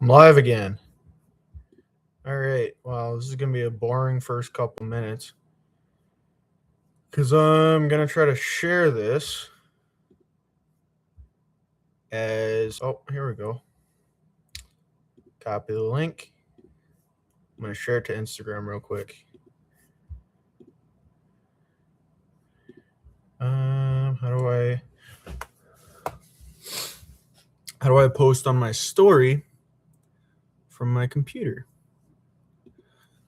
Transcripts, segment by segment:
I'm live again. All right. Well, this is going to be a boring first couple minutes because I'm going to try to share this as. Oh, here we go. Copy the link. I'm going to share it to Instagram real quick. How do I post on my story from my computer?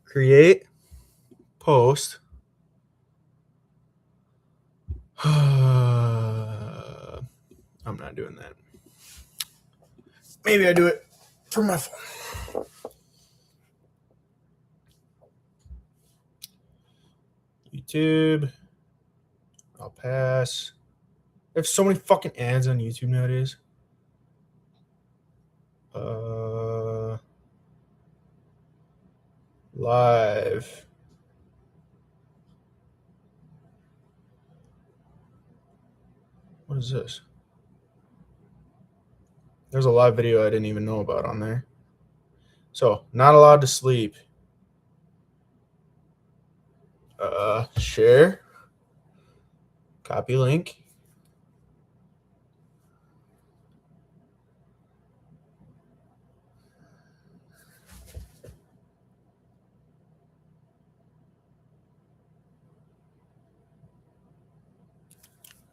Create, post. I'm not doing that. Maybe I do it from my phone. YouTube. I'll pass. There's so many fucking ads on YouTube nowadays. Live. What is this? There's a live video I didn't even know about on there. So, not allowed to sleep. Share. Copy link.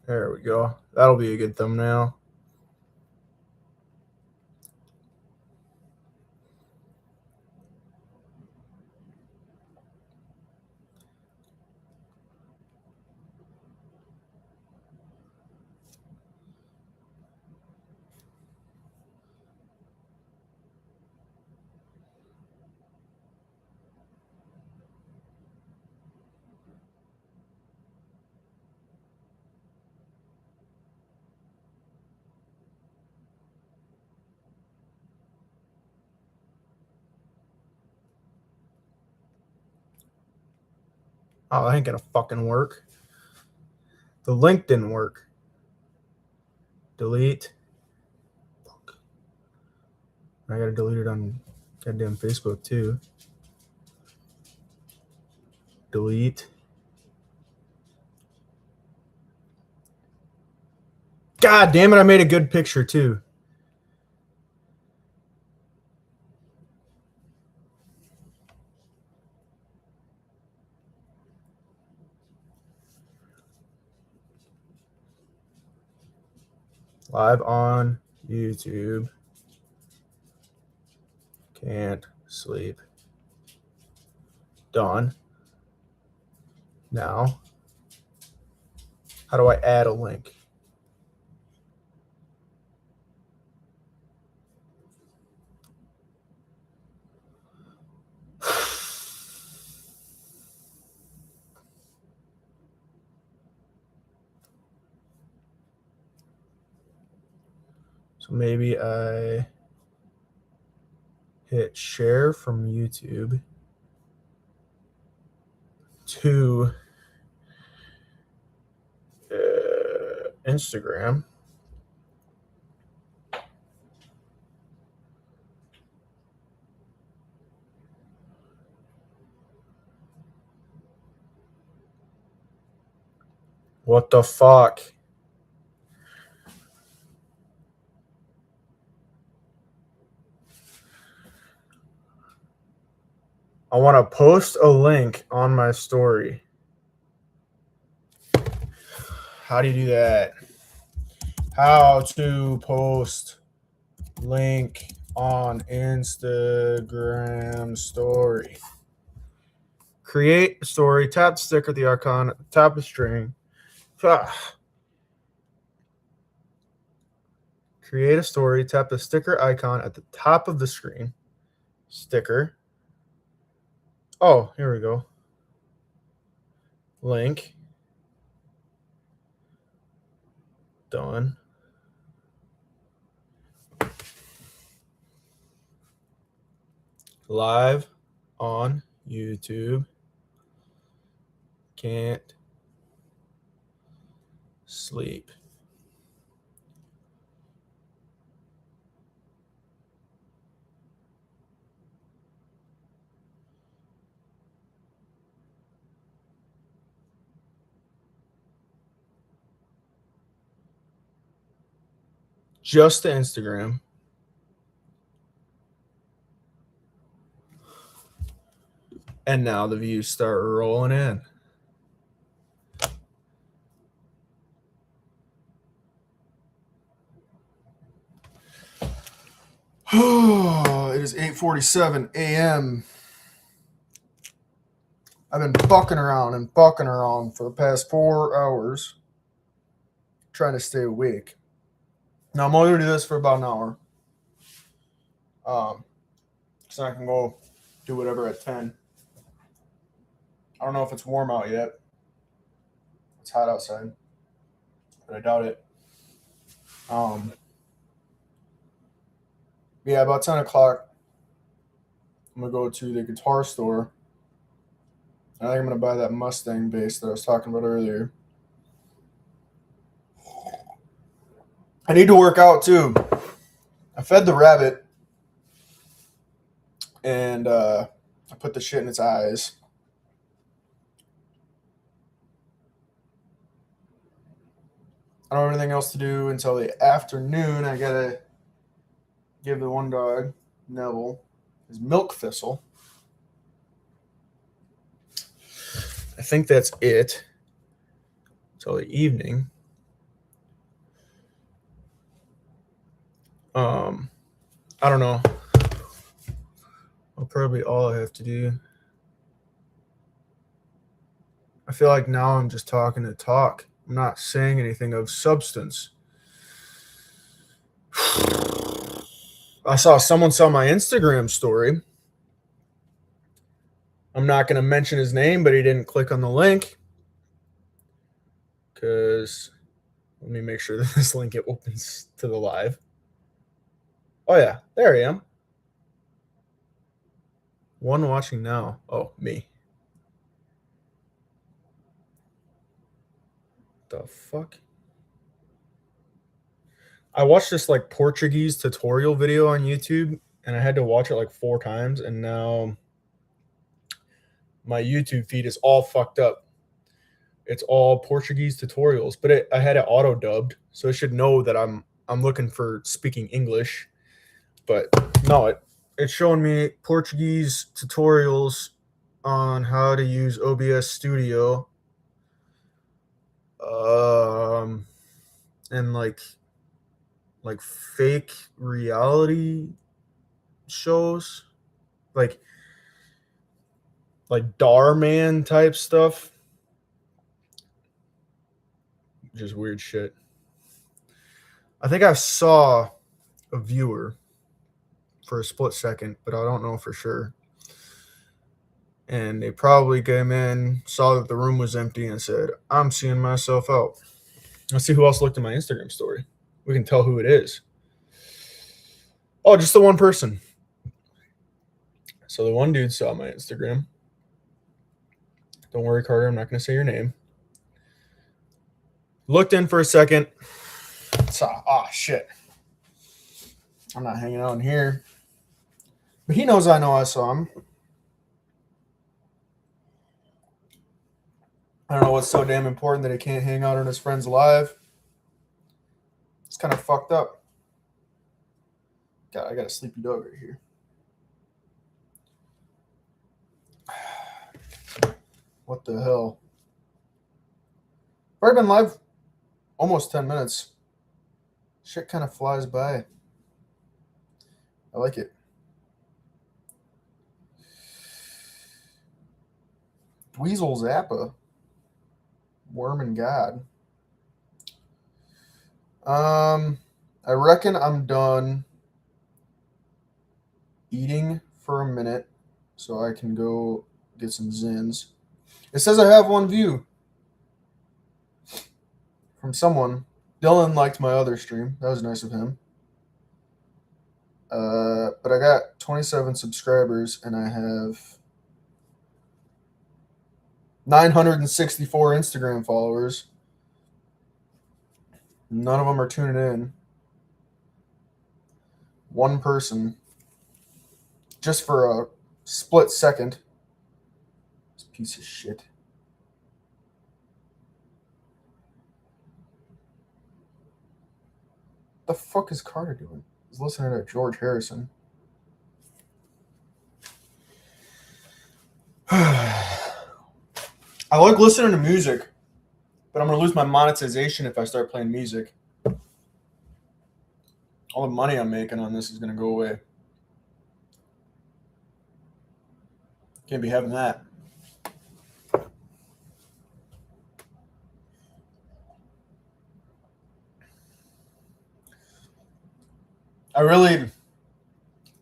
There we go. That'll be a good thumbnail. Oh, that ain't gonna fucking work. The link didn't work. Delete. Fuck. I gotta delete it on goddamn Facebook too. Delete. God damn it, I made a good picture too. Live on YouTube. Can't sleep. Done. Now, how do I add a link? So maybe I hit share from YouTube to Instagram. What the fuck? I want to post a link on my story. How do you do that? How to post link on Instagram story. Create story, tap the sticker, the icon at the top of the string. Create a story, tap the sticker icon at the top of the screen. Sticker. Oh, here we go. Link. Done. Live on YouTube. Can't sleep. just to Instagram. And now the views start rolling in. It is 8:47 a.m. I've been fucking around for the past 4 hours trying to stay awake. Now I'm only going to do this for about an hour. So I can go do whatever at 10. I don't know if it's warm out yet. It's hot outside, but I doubt it. Yeah, about 10 o'clock, I'm going to go to the guitar store. I think I'm going to buy that Mustang bass that I was talking about earlier. I need to work out too. I fed the rabbit and I put the shit in its eyes. I don't have anything else to do until the afternoon. I gotta give the one dog, Neville, his milk thistle. I think that's it until the evening. I don't know. I'll probably all I have to do. I feel like now I'm just talking to talk. I'm not saying anything of substance. I saw someone saw my Instagram story. I'm not going to mention his name, but he didn't click on the link. Because let me make sure that this link it opens to the live. Oh, yeah. There I am. One watching now. Oh, me. The fuck? I watched this like Portuguese tutorial video on YouTube, and I had to watch it like 4 times, and now my YouTube feed is all fucked up. It's all Portuguese tutorials, but I had it auto dubbed, so it should know that I'm looking for speaking English. But no, it's showing me Portuguese tutorials on how to use OBS Studio, and like fake reality shows, like Dhar Mann type stuff. Just weird shit. I think I saw a viewer for a split second, but I don't know for sure. And they probably came in, saw that the room was empty, and said, I'm seeing myself out. Let's see who else looked at my Instagram story. We can tell who it is. Oh, just the one person. So the one dude saw my Instagram. Don't worry, Carter, I'm not going to say your name. Looked in for a second. Saw, oh, shit. I'm not hanging out in here. But he knows I know I saw him. I don't know what's so damn important that he can't hang out on his friend's live. It's kind of fucked up. God, I got a sleepy dog right here. What the hell? I've already been live almost 10 minutes. Shit kind of flies by. I like it. Dweezil Zappa. Worm and God. I reckon I'm done eating for a minute so I can go get some Zins. It says I have one view from someone. Dylan liked my other stream. That was nice of him. But I got 27 subscribers and I have 964 Instagram followers. None of them are tuning in. One person. Just for a split second. This piece of shit. the fuck is Carter doing? He's listening to George Harrison. I like listening to music, but I'm going to lose my monetization if I start playing music. All the money I'm making on this is going to go away. Can't be having that. I really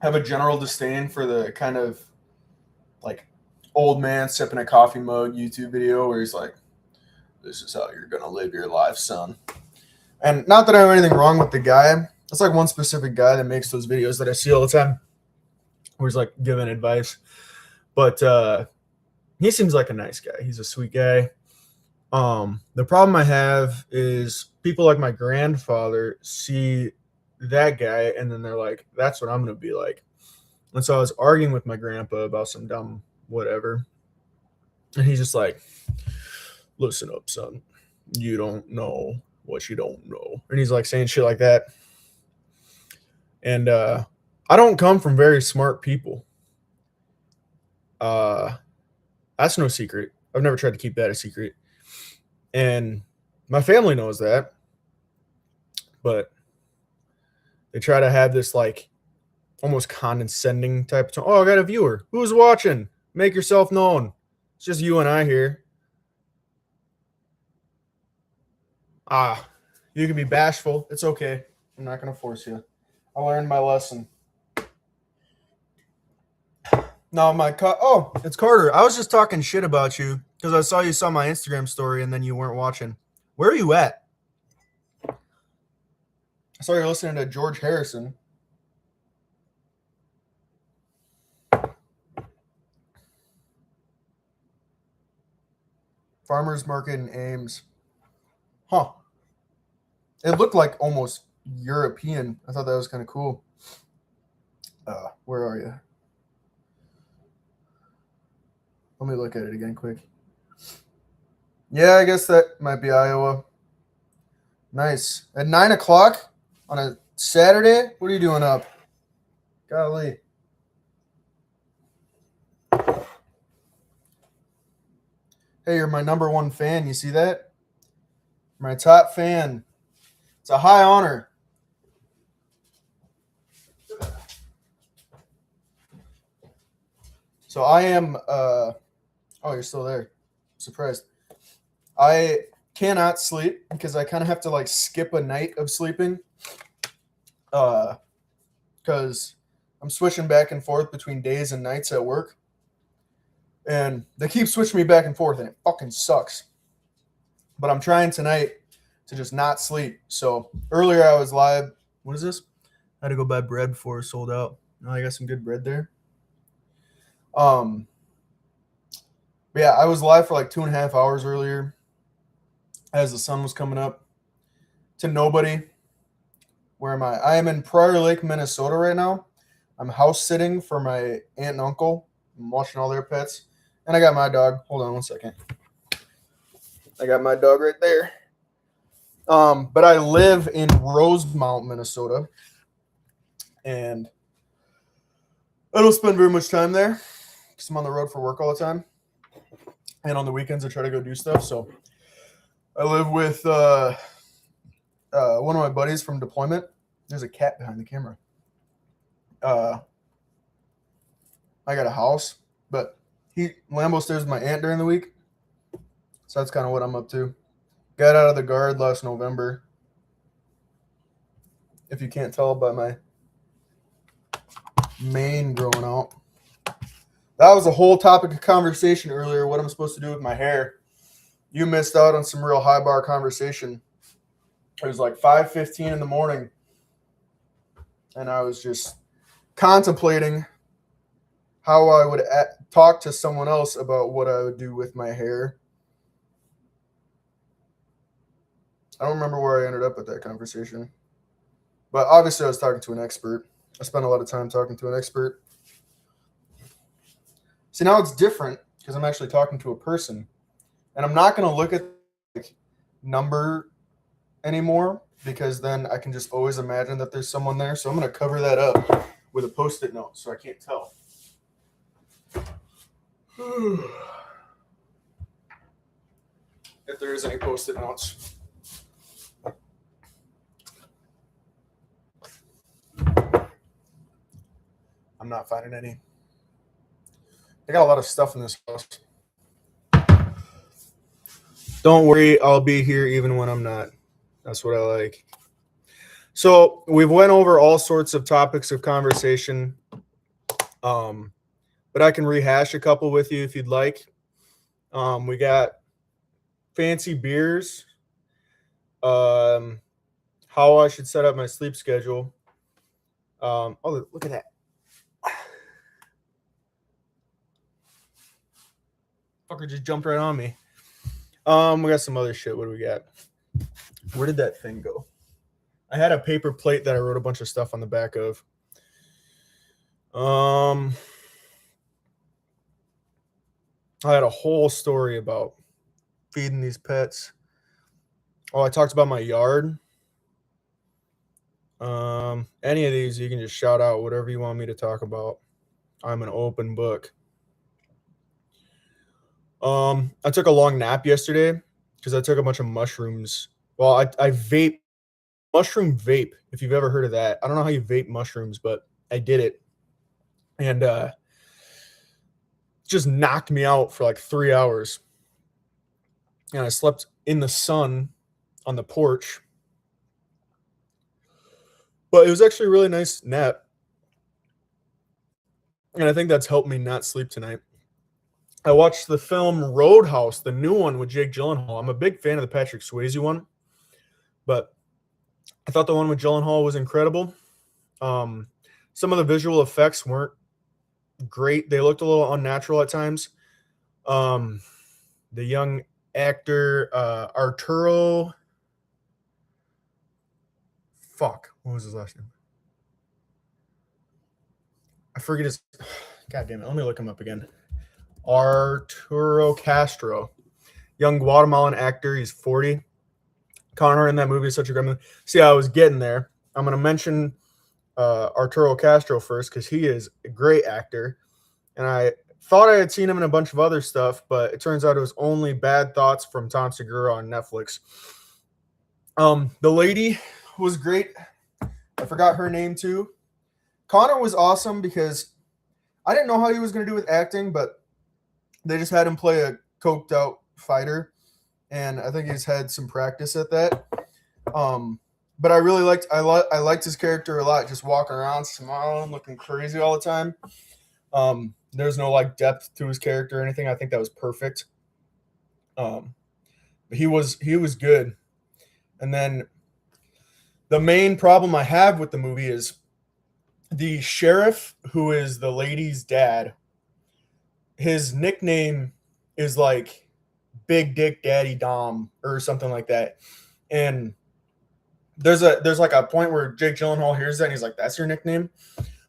have a general disdain for the kind of like old man sipping a coffee mug YouTube video where he's like, this is how you're going to live your life, son. And not that I have anything wrong with the guy. It's like one specific guy that makes those videos that I see all the time where he's like giving advice. But he seems like a nice guy. He's a sweet guy. The problem I have is people like my grandfather see that guy and then they're like, that's what I'm going to be like. And so I was arguing with my grandpa about some dumb whatever. And he's just like, listen up, son. You don't know what you don't know. And he's like saying shit like that. And I don't come from very smart people. That's no secret. I've never tried to keep that a secret. And my family knows that. But they try to have this like almost condescending type of tone. Oh, I got a viewer. Who's watching? Make yourself known. It's just you and I here. You can be bashful. It's okay. I'm not going to force you. I learned my lesson. No, it's Carter. I was just talking shit about you because I saw you saw my Instagram story and then you weren't watching. Where are you at? I saw you're listening to George Harrison. Farmers Market in Ames. Huh. It looked like almost European. I thought that was kind of cool. Where are you? Let me look at it again quick. Yeah, I guess that might be Iowa. Nice. At 9 o'clock on a Saturday? What are you doing up? Golly. Hey, you're my number one fan. You see that? My top fan. It's a high honor. So I am oh, you're still there. I'm surprised. I cannot sleep because I kind of have to like skip a night of sleeping. Because I'm switching back and forth between days and nights at work. And they keep switching me back and forth and it fucking sucks. But I'm trying tonight to just not sleep. So earlier I was live. What is this? I had to go buy bread before it sold out. Oh, I got some good bread there. But yeah, I was live for like 2.5 hours earlier as the sun was coming up to nobody. Where am I? I am in Prior Lake, Minnesota right now. I'm house sitting for my aunt and uncle. I'm watching all their pets. And I got my dog. Hold on one second. I got my dog right there. But I live in Rosemount, Minnesota. And I don't spend very much time there because I'm on the road for work all the time. And on the weekends, I try to go do stuff. So I live with one of my buddies from deployment. There's a cat behind the camera. I got a house, but Lambo stays with my aunt during the week. So that's kind of what I'm up to. Got out of the Guard last November. If you can't tell by my mane growing out. That was a whole topic of conversation earlier, what I'm supposed to do with my hair. You missed out on some real high bar conversation. It was like 5:15 in the morning. And I was just contemplating how I would talk to someone else about what I would do with my hair. I don't remember where I ended up with that conversation. But obviously I was talking to an expert. I spent a lot of time talking to an expert. See, now it's different because I'm actually talking to a person. And I'm not going to look at the number anymore. because then I can just always imagine that there's someone there. So I'm going to cover that up with a Post-it note so I can't tell. If there is any Post-it notes. I'm not finding any. I got a lot of stuff in this house. Don't worry, I'll be here even when I'm not. That's what I like. So we've went over all sorts of topics of conversation, but I can rehash a couple with you if you'd like. We got fancy beers, how I should set up my sleep schedule. Oh, look at that. Fucker just jumped right on me. We got some other shit. What do we got? Where did that thing go? I had a paper plate that I wrote a bunch of stuff on the back of. I had a whole story about feeding these pets. Oh, I talked about my yard. Any of these, you can just shout out whatever you want me to talk about. I'm an open book. I took a long nap yesterday because I took a bunch of mushrooms. Well, I vape, mushroom vape, if you've ever heard of that. I don't know how you vape mushrooms, but I did it. And just knocked me out for like 3 hours. And I slept in the sun on the porch. But it was actually a really nice nap. And I think that's helped me not sleep tonight. I watched the film Roadhouse, the new one with Jake Gyllenhaal. I'm a big fan of the Patrick Swayze one, but I thought the one with Gyllenhaal was incredible. Some of the visual effects weren't great. They looked a little unnatural at times. The young actor, Arturo. Fuck. What was his last name? I forget his. God damn it. Let me look him up again. Arturo Castro. Young Guatemalan actor. He's 40. Connor in that movie is such a great movie. See, I was getting there. I'm going to mention Arturo Castro first because he is a great actor. And I thought I had seen him in a bunch of other stuff, but it turns out it was only Bad Thoughts from Tom Segura on Netflix. The lady was great. I forgot her name too. Connor was awesome because I didn't know how he was going to do with acting, but they just had him play a coked out fighter, and I think he's had some practice at that. But I really liked his character a lot, just walking around smiling, looking crazy all the time. There's no like depth to his character or anything. I think that was perfect. But he was good. And then the main problem I have with the movie is the sheriff, who is the lady's dad. His nickname is like Big Dick Daddy Dom or something like that. And there's like a point where Jake Gyllenhaal hears that and he's like, "That's your nickname?"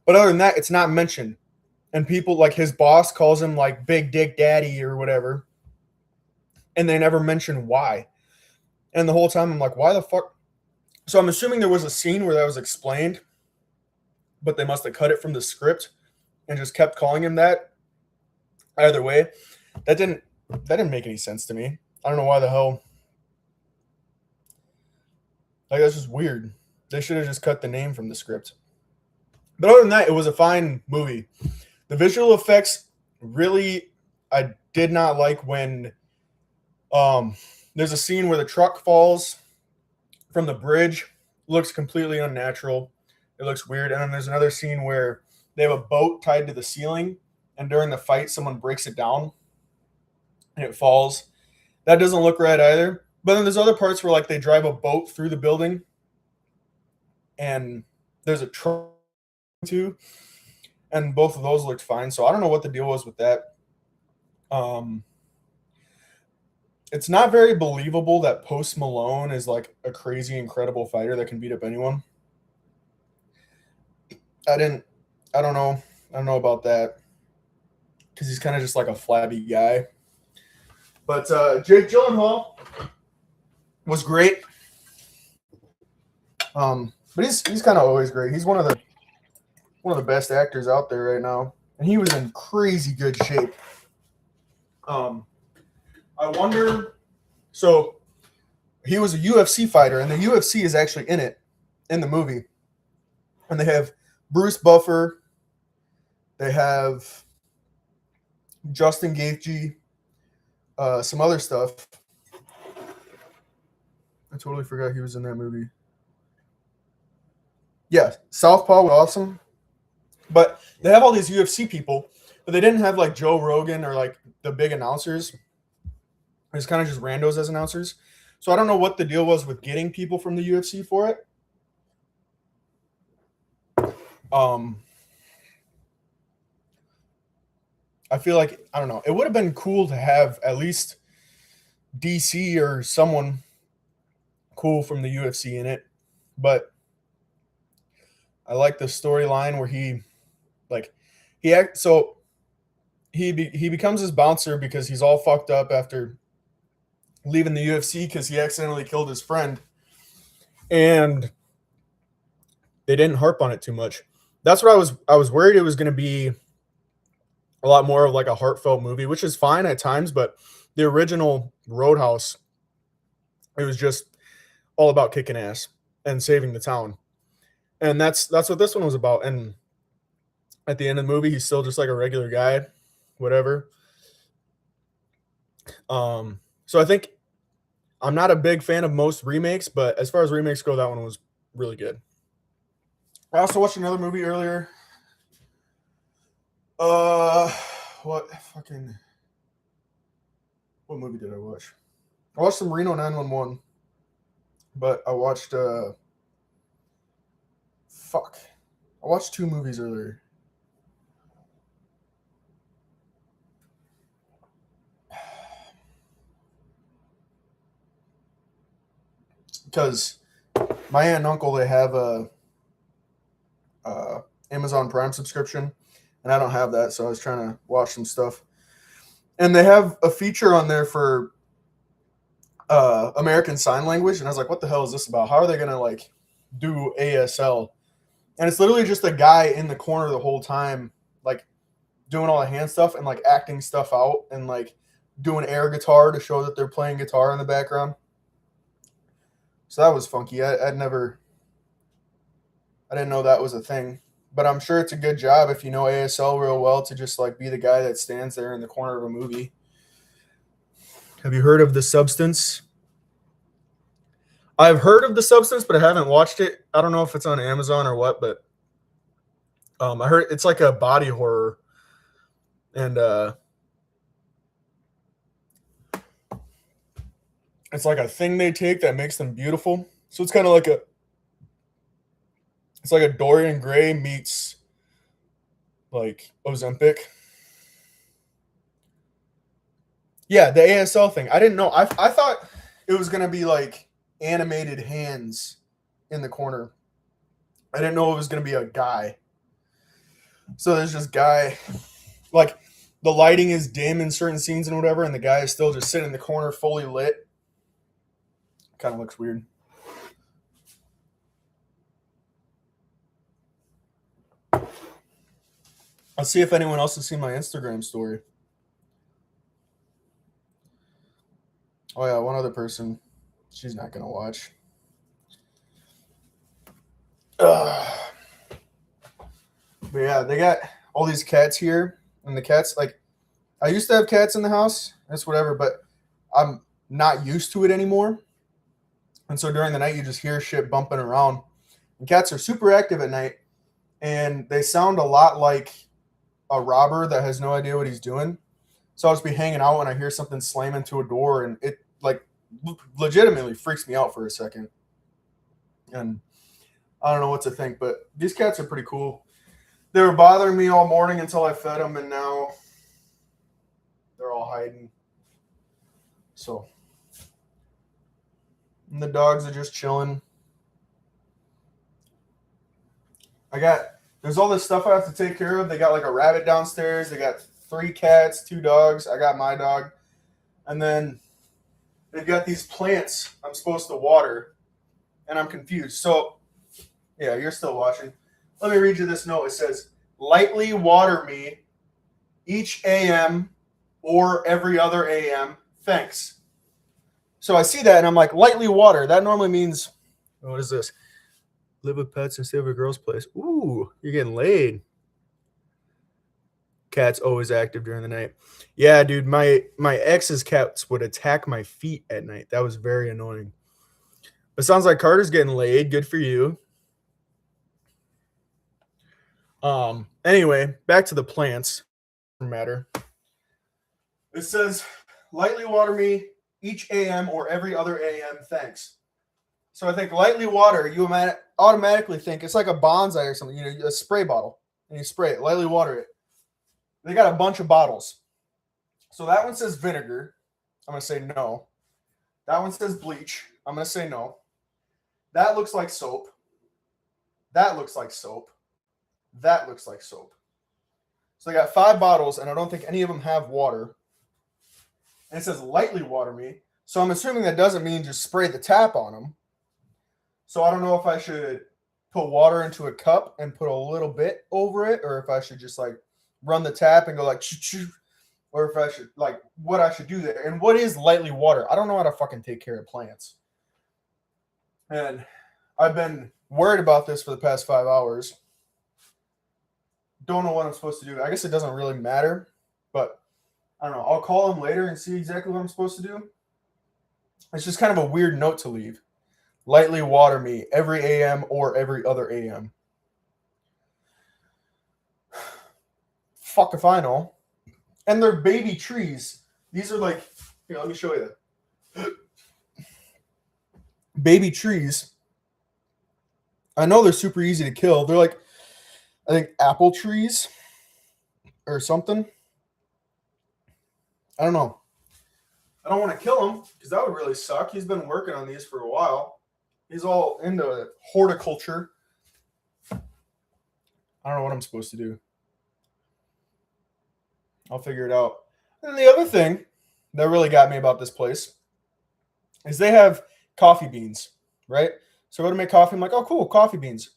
But other than that, it's not mentioned. And people like his boss calls him like Big Dick Daddy or whatever. And they never mention why. And the whole time I'm like, why the fuck? So I'm assuming there was a scene where that was explained, but they must have cut it from the script and just kept calling him that. Either way, that didn't make any sense to me. I don't know why the hell. Like, that's just weird. They should have just cut the name from the script. But other than that, it was a fine movie. The visual effects really, I did not like when there's a scene where the truck falls from the bridge. Looks completely unnatural. It looks weird. And then there's another scene where they have a boat tied to the ceiling, and during the fight, someone breaks it down and it falls. That doesn't look right either. But then there's other parts where like they drive a boat through the building and there's a truck too. And both of those looked fine. So I don't know what the deal was with that. It's not very believable that Post Malone is like a crazy, incredible fighter that can beat up anyone. I don't know. I don't know about that. Because he's kind of just like a flabby guy. But Jake Gyllenhaal was great. But he's kind of always great. He's one of the best actors out there right now, and he was in crazy good shape. I wonder. So he was a UFC fighter, and the UFC is actually in it in the movie, and they have Bruce Buffer, they have Justin Gaethje, some other stuff. I totally forgot he was in that movie. Yeah, Southpaw was awesome. But they have all these UFC people, but they didn't have like Joe Rogan or like the big announcers. It's kind of just randos as announcers. So I don't know what the deal was with getting people from the UFC for it. I feel like, I don't know, it would have been cool to have at least DC or someone cool from the UFC in it. But I like the storyline where he becomes his bouncer because he's all fucked up after leaving the UFC because he accidentally killed his friend, and they didn't harp on it too much. That's what I was worried it was going to be a lot more of like a heartfelt movie, which is fine at times, but the original Roadhouse, it was just all about kicking ass and saving the town. And that's what this one was about. And at the end of the movie, he's still just like a regular guy, whatever. So I think I'm not a big fan of most remakes, but as far as remakes go, that one was really good. I also watched another movie earlier. What movie did I watch? I watched some Reno 911, but I watched I watched two movies earlier. Because my aunt and uncle, they have a Amazon Prime subscription, and I don't have that, so I was trying to watch some stuff. And they have a feature on there for American Sign Language, and I was like, what the hell is this about? How are they going to like do ASL? And it's literally just a guy in the corner the whole time, like doing all the hand stuff and like acting stuff out and like doing air guitar to show that they're playing guitar in the background. So that was funky. I didn't know that was a thing, but I'm sure it's a good job if you know ASL real well to just like be the guy that stands there in the corner of a movie. Have you heard of The Substance? I've heard of The Substance, but I haven't watched it. I don't know if it's on Amazon or what, but I heard it's like a body horror, and it's like a thing they take that makes them beautiful. So it's kind of like it's like a Dorian Gray meets like Ozempic. Yeah, the ASL thing. I didn't know. I thought it was gonna be like animated hands in the corner. I didn't know it was gonna be a guy. So there's this guy, like the lighting is dim in certain scenes and whatever, and the guy is still just sitting in the corner fully lit. Kind of looks weird. I'll see if anyone else has seen my Instagram story. Oh yeah, one other person. She's not gonna watch. But yeah, they got all these cats here, and the cats, like, I used to have cats in the house. That's whatever, but I'm not used to it anymore. And so during the night, you just hear shit bumping around. And cats are super active at night, and they sound a lot like a robber that has no idea what he's doing. So I'll just be hanging out and I hear something slam into a door, and it like legitimately freaks me out for a second. And I don't know what to think, but these cats are pretty cool. They were bothering me all morning until I fed them, and now they're all hiding. So, and the dogs are just chilling. There's all this stuff I have to take care of. They got like a rabbit downstairs. They got 3 cats, 2 dogs. I got my dog. And then they've got these plants I'm supposed to water, and I'm confused. So Yeah, you're still watching. Let me read you this note. It says, lightly water me each AM or every other AM. Thanks. So I see that and I'm like, lightly water. That normally means, what is this? Live with pets and stay over a girl's place. Ooh, you're getting laid. Cat's always active during the night. Yeah, dude, my ex's cats would attack my feet at night. That was very annoying. It sounds like Carter's getting laid. Good for you. Anyway, back to the plants matter. It says lightly water me each AM or every other AM. Thanks. So I think lightly water, you automatically think it's like a bonsai or something, a spray bottle, and you spray it, lightly water it. They got a bunch of bottles. So that one says vinegar. I'm going to say no. That one says bleach. I'm going to say no. That looks like soap. That looks like soap. That looks like soap. So they got 5 bottles, and I don't think any of them have water. And it says lightly water me. So I'm assuming that doesn't mean just spray the tap on them. So I don't know if I should put water into a cup and put a little bit over it, or if I should just like run the tap and go like, or if I should like what I should do there. And what is lightly water? I don't know how to fucking take care of plants. And I've been worried about this for the past 5 hours. Don't know what I'm supposed to do. I guess it doesn't really matter, but I don't know. I'll call him later and see exactly what I'm supposed to do. It's just kind of a weird note to leave. Lightly water me every AM or every other AM. Fuck if I know. And they're baby trees. These are like, here, let me show you. Baby trees. I know they're super easy to kill. They're like, I think apple trees or something. I don't know. I don't want to kill him because that would really suck. He's been working on these for a while. He's all into horticulture. I don't know what I'm supposed to do. I'll figure it out. And the other thing that really got me about this place is they have coffee beans, right? So I go to make coffee. I'm like, oh, cool, coffee beans.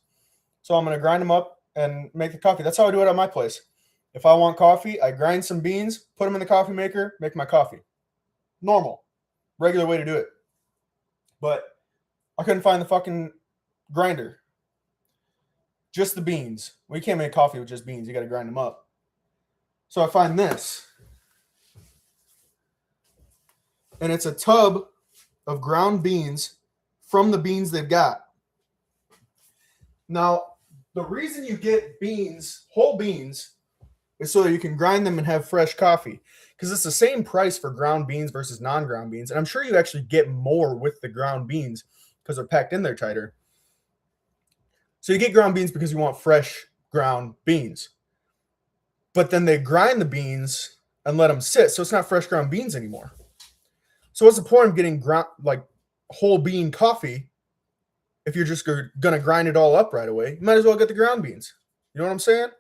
So I'm going to grind them up and make the coffee. That's how I do it at my place. If I want coffee, I grind some beans, put them in the coffee maker, make my coffee. Normal, regular way to do it. But I couldn't find the fucking grinder. Just the beans. We can't make coffee with just beans. You got to grind them up. So I find this. And it's a tub of ground beans from the beans they've got. Now, the reason you get beans, whole beans, is so that you can grind them and have fresh coffee. Because it's the same price for ground beans versus non-ground beans. And I'm sure you actually get more with the ground beans because they're packed in there tighter. So you get ground beans because you want fresh ground beans. But then they grind the beans and let them sit, so it's not fresh ground beans anymore. So what's the point of getting like whole bean coffee if you're just going to grind it all up right away? You might as well get the ground beans. You know what I'm saying?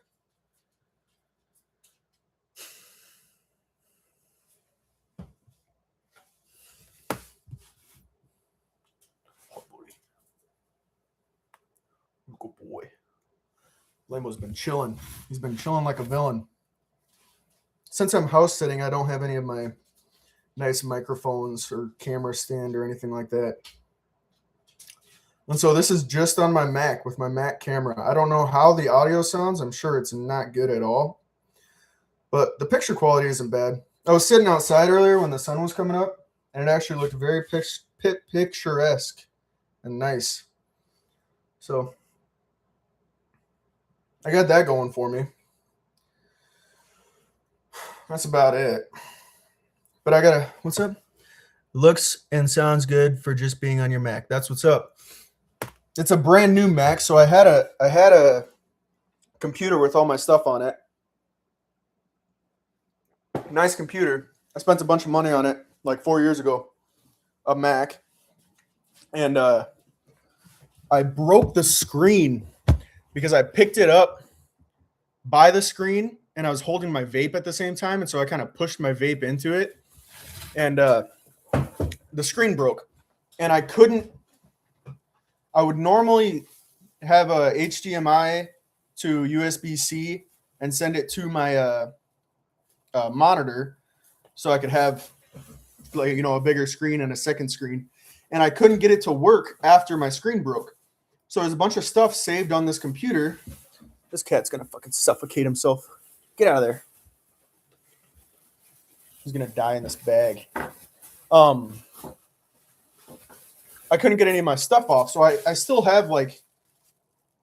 Oh, boy. Good boy. Lambo's been chilling. He's been chilling like a villain. Since I'm house sitting, I don't have any of my nice microphones or camera stand or anything like that. And so this is just on my Mac with my Mac camera. I don't know how the audio sounds. I'm sure it's not good at all. But the picture quality isn't bad. I was sitting outside earlier when the sun was coming up, and it actually looked very picturesque and nice. So I got that going for me. That's about it. But I gotta, what's up? Looks and sounds good for just being on your Mac. That's what's up. It's a brand new Mac, so I had a computer with all my stuff on it. Nice computer. I spent a bunch of money on it like 4 years ago. A Mac. And I broke the screen because I picked it up by the screen and I was holding my vape at the same time. And so I kind of pushed my vape into it. And the screen broke. And I would normally have a HDMI to USB-C and send it to my monitor so I could have like a bigger screen and a second screen. And I couldn't get it to work after my screen broke. So there's a bunch of stuff saved on this computer. This cat's gonna fucking suffocate himself. Get out of there. He's gonna die in this bag. I couldn't get any of my stuff off, so I still have like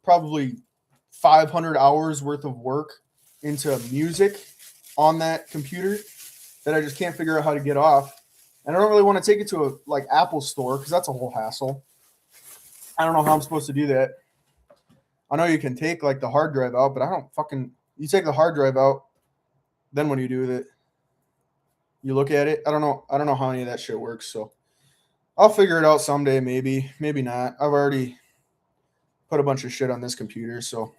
probably 500 hours worth of work into music on that computer that I just can't figure out how to get off. And I don't really want to take it to a like Apple store because that's a whole hassle. I don't know how I'm supposed to do that. I know you can take like the hard drive out, but I don't fucking. You take the hard drive out, then what do you do with it? You look at it. I don't know how any of that shit works. So I'll figure it out someday. Maybe not. I've already put a bunch of shit on this computer, so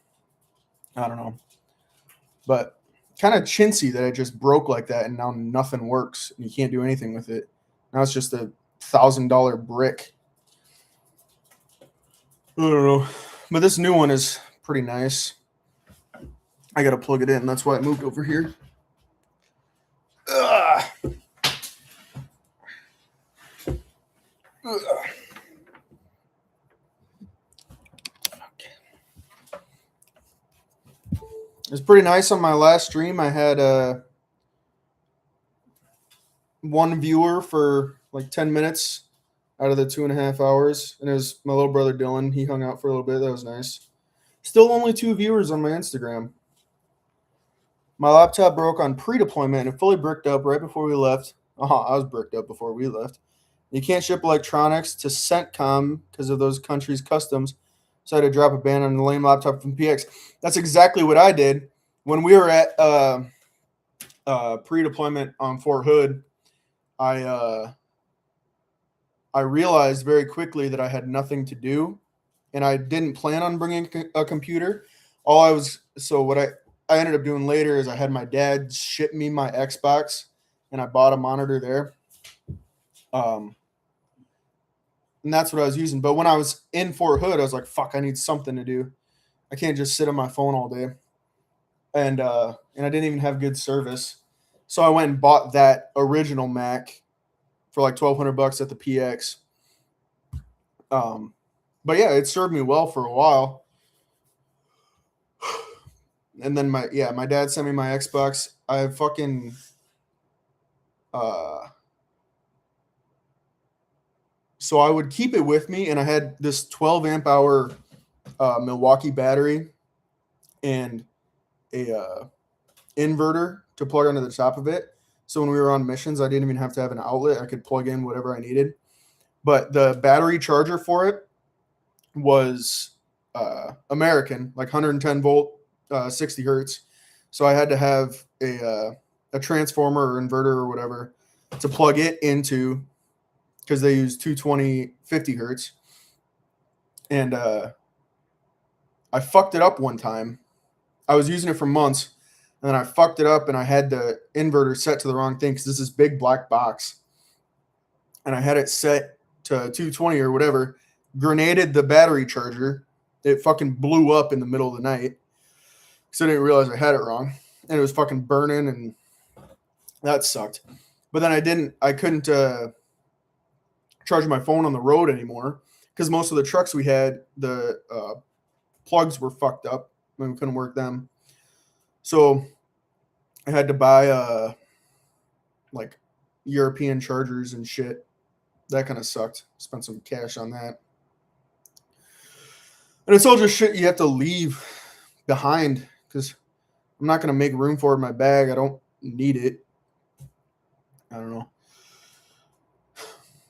I don't know. But kind of chintzy that it just broke like that, and now nothing works, and you can't do anything with it. Now it's just a $1,000 brick. I don't know. But this new one is pretty nice. I got to plug it in. That's why I moved over here. Ugh. Ugh. Okay. It was pretty nice on my last stream. I had one viewer for like 10 minutes out of the 2.5 hours. And it was my little brother Dylan. He hung out for a little bit. That was nice. Still only 2 viewers on my Instagram. My laptop broke on pre-deployment and it fully bricked up right before we left. I was bricked up before we left. You can't ship electronics to CENTCOM because of those countries' customs. So I had to drop a ban on the lame laptop from PX. That's exactly what I did when we were at pre-deployment on Fort Hood. I realized very quickly that I had nothing to do, and I didn't plan on bringing a computer. What I ended up doing later is I had my dad ship me my Xbox, and I bought a monitor there. And that's what I was using. But when I was in Fort Hood, I was like, fuck, I need something to do. I can't just sit on my phone all day. And I didn't even have good service. So I went and bought that original Mac for like $1,200 at the PX. But yeah, it served me well for a while. And then my dad sent me my Xbox. I fucking so I would keep it with me, and I had this 12 amp hour Milwaukee battery and a inverter to plug onto the top of it. So when we were on missions, I didn't even have to have an outlet. I could plug in whatever I needed. But the battery charger for it was American, like 110 volt, 60 hertz. So I had to have a transformer or inverter or whatever to plug it into, because they use 220 50 hertz. And I fucked it up one time. I was using it for months, and then I fucked it up, and I had the inverter set to the wrong thing because this is this big black box. And I had it set to 220 or whatever, grenaded the battery charger. It fucking blew up in the middle of the night. So I didn't realize I had it wrong. And it was fucking burning, and that sucked. But then I couldn't charge my phone on the road anymore because most of the trucks we had, the plugs were fucked up and we couldn't work them. So I had to buy like European chargers and shit. That kind of sucked. Spent some cash on that. And it's all just shit you have to leave behind because I'm not going to make room for it in my bag. I don't need it. I don't know.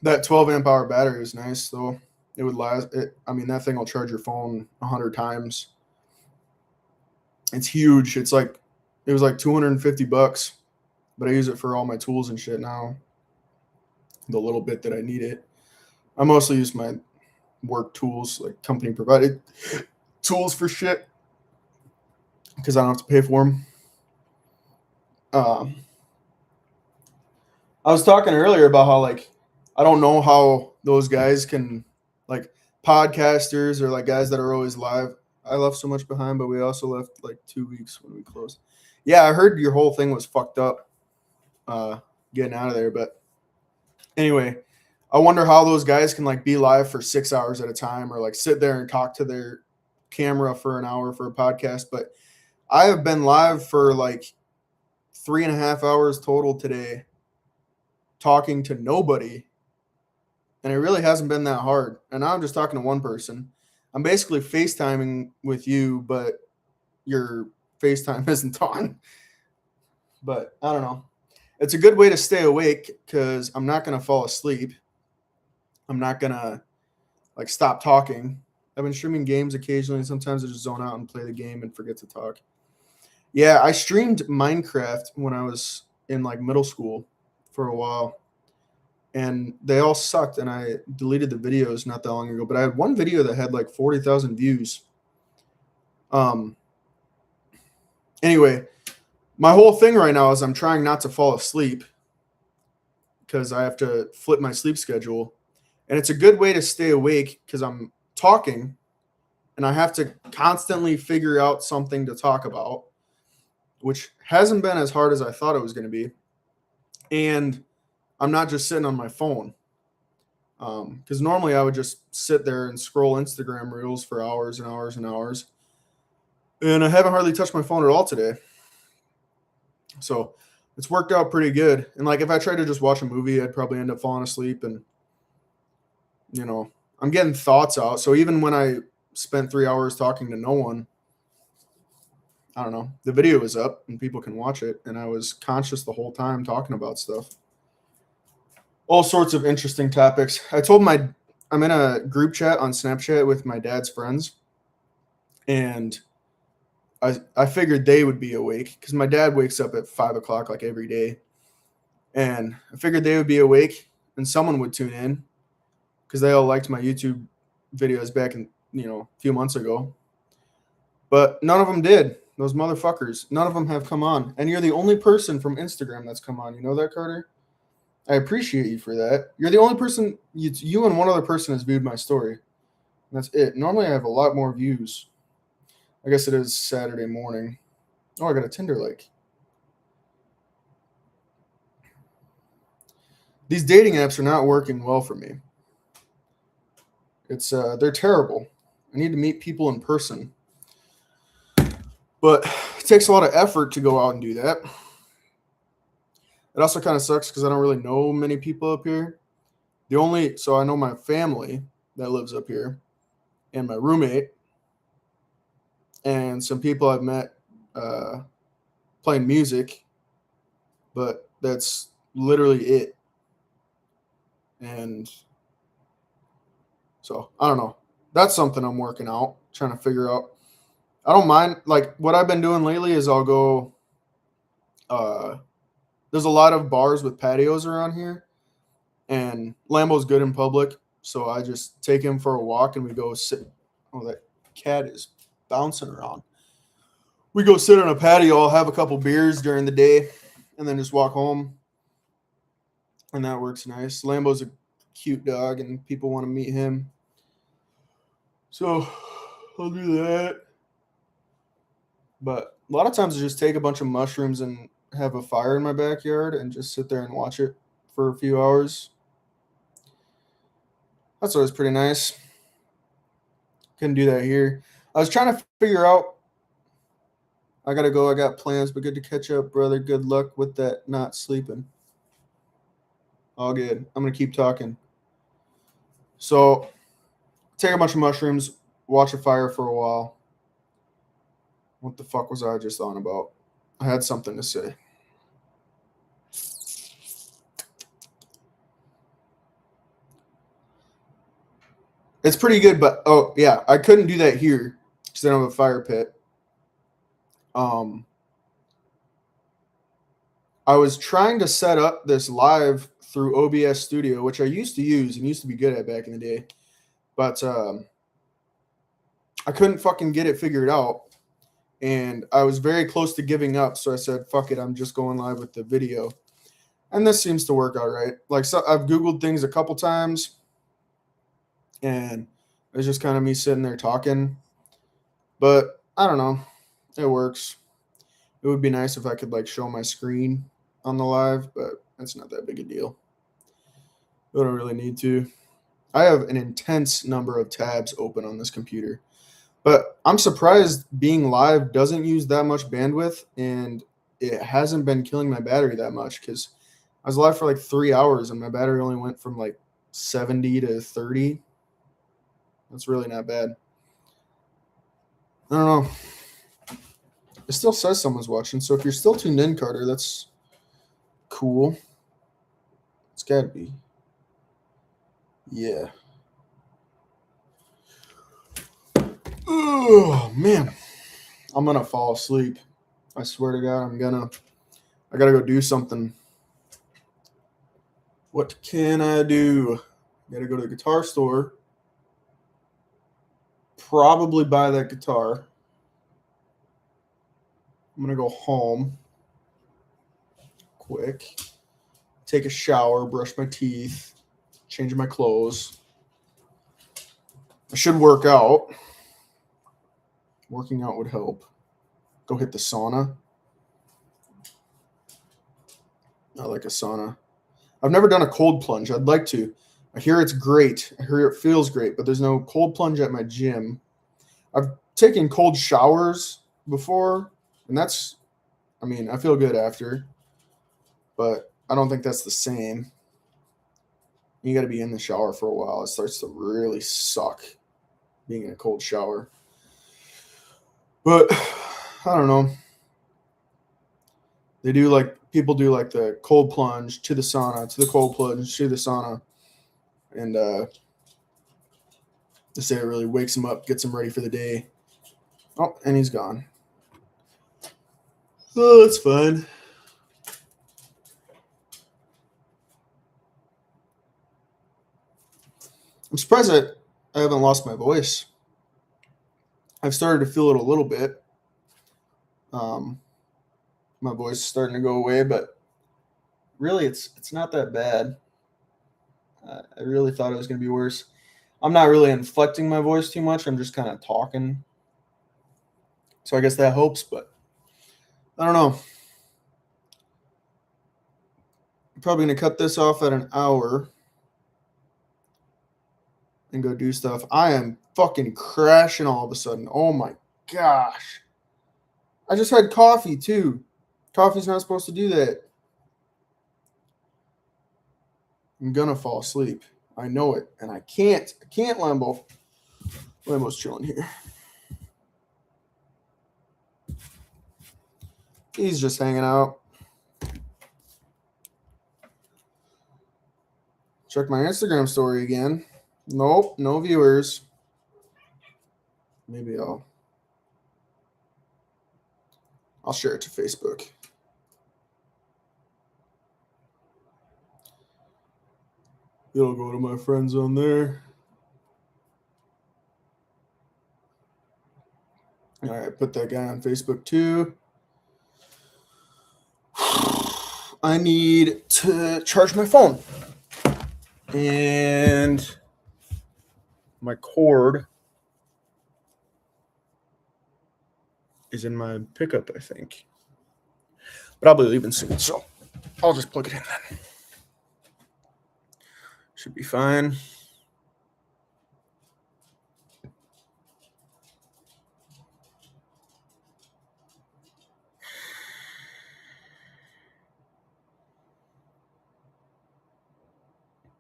That 12 amp hour battery is nice, though. It would last. That thing will charge your phone 100 times. It's huge. It was like $250, but I use it for all my tools and shit now. The little bit that I need it. I mostly use my work tools, like company provided tools for shit, because I don't have to pay for them. I was talking earlier about how, like, I don't know how those guys can, like, podcasters or like guys that are always live. I left so much behind, but we also left like 2 weeks when we closed. Yeah, I heard your whole thing was fucked up getting out of there. But anyway, I wonder how those guys can like be live for 6 hours at a time or like sit there and talk to their camera for an hour for a podcast. But I have been live for like 3.5 hours total today talking to nobody. And it really hasn't been that hard. And now I'm just talking to one person. I'm basically FaceTiming with you, but your FaceTime isn't on. But I don't know. It's a good way to stay awake because I'm not going to fall asleep. I'm not going to like stop talking. I've been streaming games occasionally. Sometimes I just zone out and play the game and forget to talk. Yeah, I streamed Minecraft when I was in like middle school for a while. And they all sucked, and I deleted the videos not that long ago. But I had one video that had like 40,000 views. Anyway, my whole thing right now is I'm trying not to fall asleep because I have to flip my sleep schedule. And it's a good way to stay awake because I'm talking, and I have to constantly figure out something to talk about, which hasn't been as hard as I thought it was going to be. And I'm not just sitting on my phone. Because normally I would just sit there and scroll Instagram reels for hours and hours and hours. And I haven't hardly touched my phone at all today. So it's worked out pretty good. And like if I tried to just watch a movie, I'd probably end up falling asleep. And, you know, I'm getting thoughts out. So even when I spent 3 hours talking to no one, I don't know, the video is up and people can watch it. And I was conscious the whole time talking about stuff. All sorts of interesting topics. I'm in a group chat on Snapchat with my dad's friends, and I figured they would be awake because my dad wakes up at 5 o'clock like every day, and I figured they would be awake and someone would tune in because they all liked my YouTube videos back in a few months ago, but none of them did. Those motherfuckers, none of them have come on, and you're the only person from Instagram that's come on. You know that, Carter? I appreciate you for that. You're the only person, you and one other person has viewed my story. And that's it. Normally I have a lot more views. I guess it is Saturday morning. Oh, I got a Tinder like. These dating apps are not working well for me. They're terrible. I need to meet people in person. But it takes a lot of effort to go out and do that. It also kind of sucks because I don't really know many people up here. So I know my family that lives up here and my roommate and some people I've met playing music, but that's literally it. And so I don't know. That's something I'm working out, trying to figure out. I don't mind. Like what I've been doing lately is I'll go there's a lot of bars with patios around here, and Lambo's good in public, so I just take him for a walk and we go sit. Oh, that cat is bouncing around. We go sit on a patio. I'll have a couple beers during the day and then just walk home, and that works nice. Lambo's a cute dog, and people want to meet him, so I'll do that. But a lot of times I just take a bunch of mushrooms and have a fire in my backyard and just sit there and watch it for a few hours. That's always pretty nice. Couldn't do that here. I was trying to figure out. I gotta go. I got plans, but good to catch up, brother. Good luck with that not sleeping. All good. I'm gonna keep talking. So, take a bunch of mushrooms, watch a fire for a while. What the fuck was I just on about? I had something to say. It's pretty good, but oh yeah, I couldn't do that here because I don't have a fire pit. I was trying to set up this live through OBS Studio, which I used to use and used to be good at back in the day, but I couldn't fucking get it figured out. And I was very close to giving up, so I said, fuck it, I'm just going live with the video. And this seems to work all right. Like, so I've Googled things a couple times, and It's just kind of me sitting there talking. But I don't know. It works. It would be nice if I could like show my screen on the live, but it's not that big a deal. I don't really need to. I have an intense number of tabs open on this computer. But I'm surprised being live doesn't use that much bandwidth, and it hasn't been killing my battery that much because I was live for like 3 hours and my battery only went from like 70 to 30. That's really not bad. I don't know. It still says someone's watching, so if you're still tuned in, Carter, that's cool. It's gotta be. Yeah. Oh man. I'm gonna fall asleep. I swear to God, I gotta go do something. What can I do? Gotta go to the guitar store. Probably buy that guitar. I'm gonna go home quick, take a shower, brush my teeth, change my clothes. I should work out. Working out would help. Go hit the sauna. I like a sauna. I've never done a cold plunge. I'd like to. I hear it's great. I hear it feels great, but there's no cold plunge at my gym. I've taken cold showers before, and I feel good after, but I don't think that's the same. You got to be in the shower for a while. It starts to really suck being in a cold shower. But I don't know. People do like the cold plunge to the sauna, to the cold plunge to the sauna. And they say it really wakes him up, gets him ready for the day. Oh, and he's gone. Oh, that's fine. I'm surprised that I haven't lost my voice. I've started to feel it a little bit. My voice is starting to go away, but really, it's not that bad. I really thought it was going to be worse. I'm not really inflecting my voice too much. I'm just kind of talking. So I guess that helps, but I don't know. I'm probably going to cut this off at an hour and go do stuff. I am fucking crashing all of a sudden. Oh my gosh. I just had coffee too. Coffee's not supposed to do that. I'm going to fall asleep. I know it. And I can't. I can't, Lambo. Lambo's chilling here. He's just hanging out. Check my Instagram story again. Nope, no viewers. Maybe I'll share it to Facebook. It'll go to my friends on there. All right, put that guy on Facebook too. I need to charge my phone. And my cord is in my pickup, I think. But I'll be leaving soon, so I'll just plug it in then. Should be fine.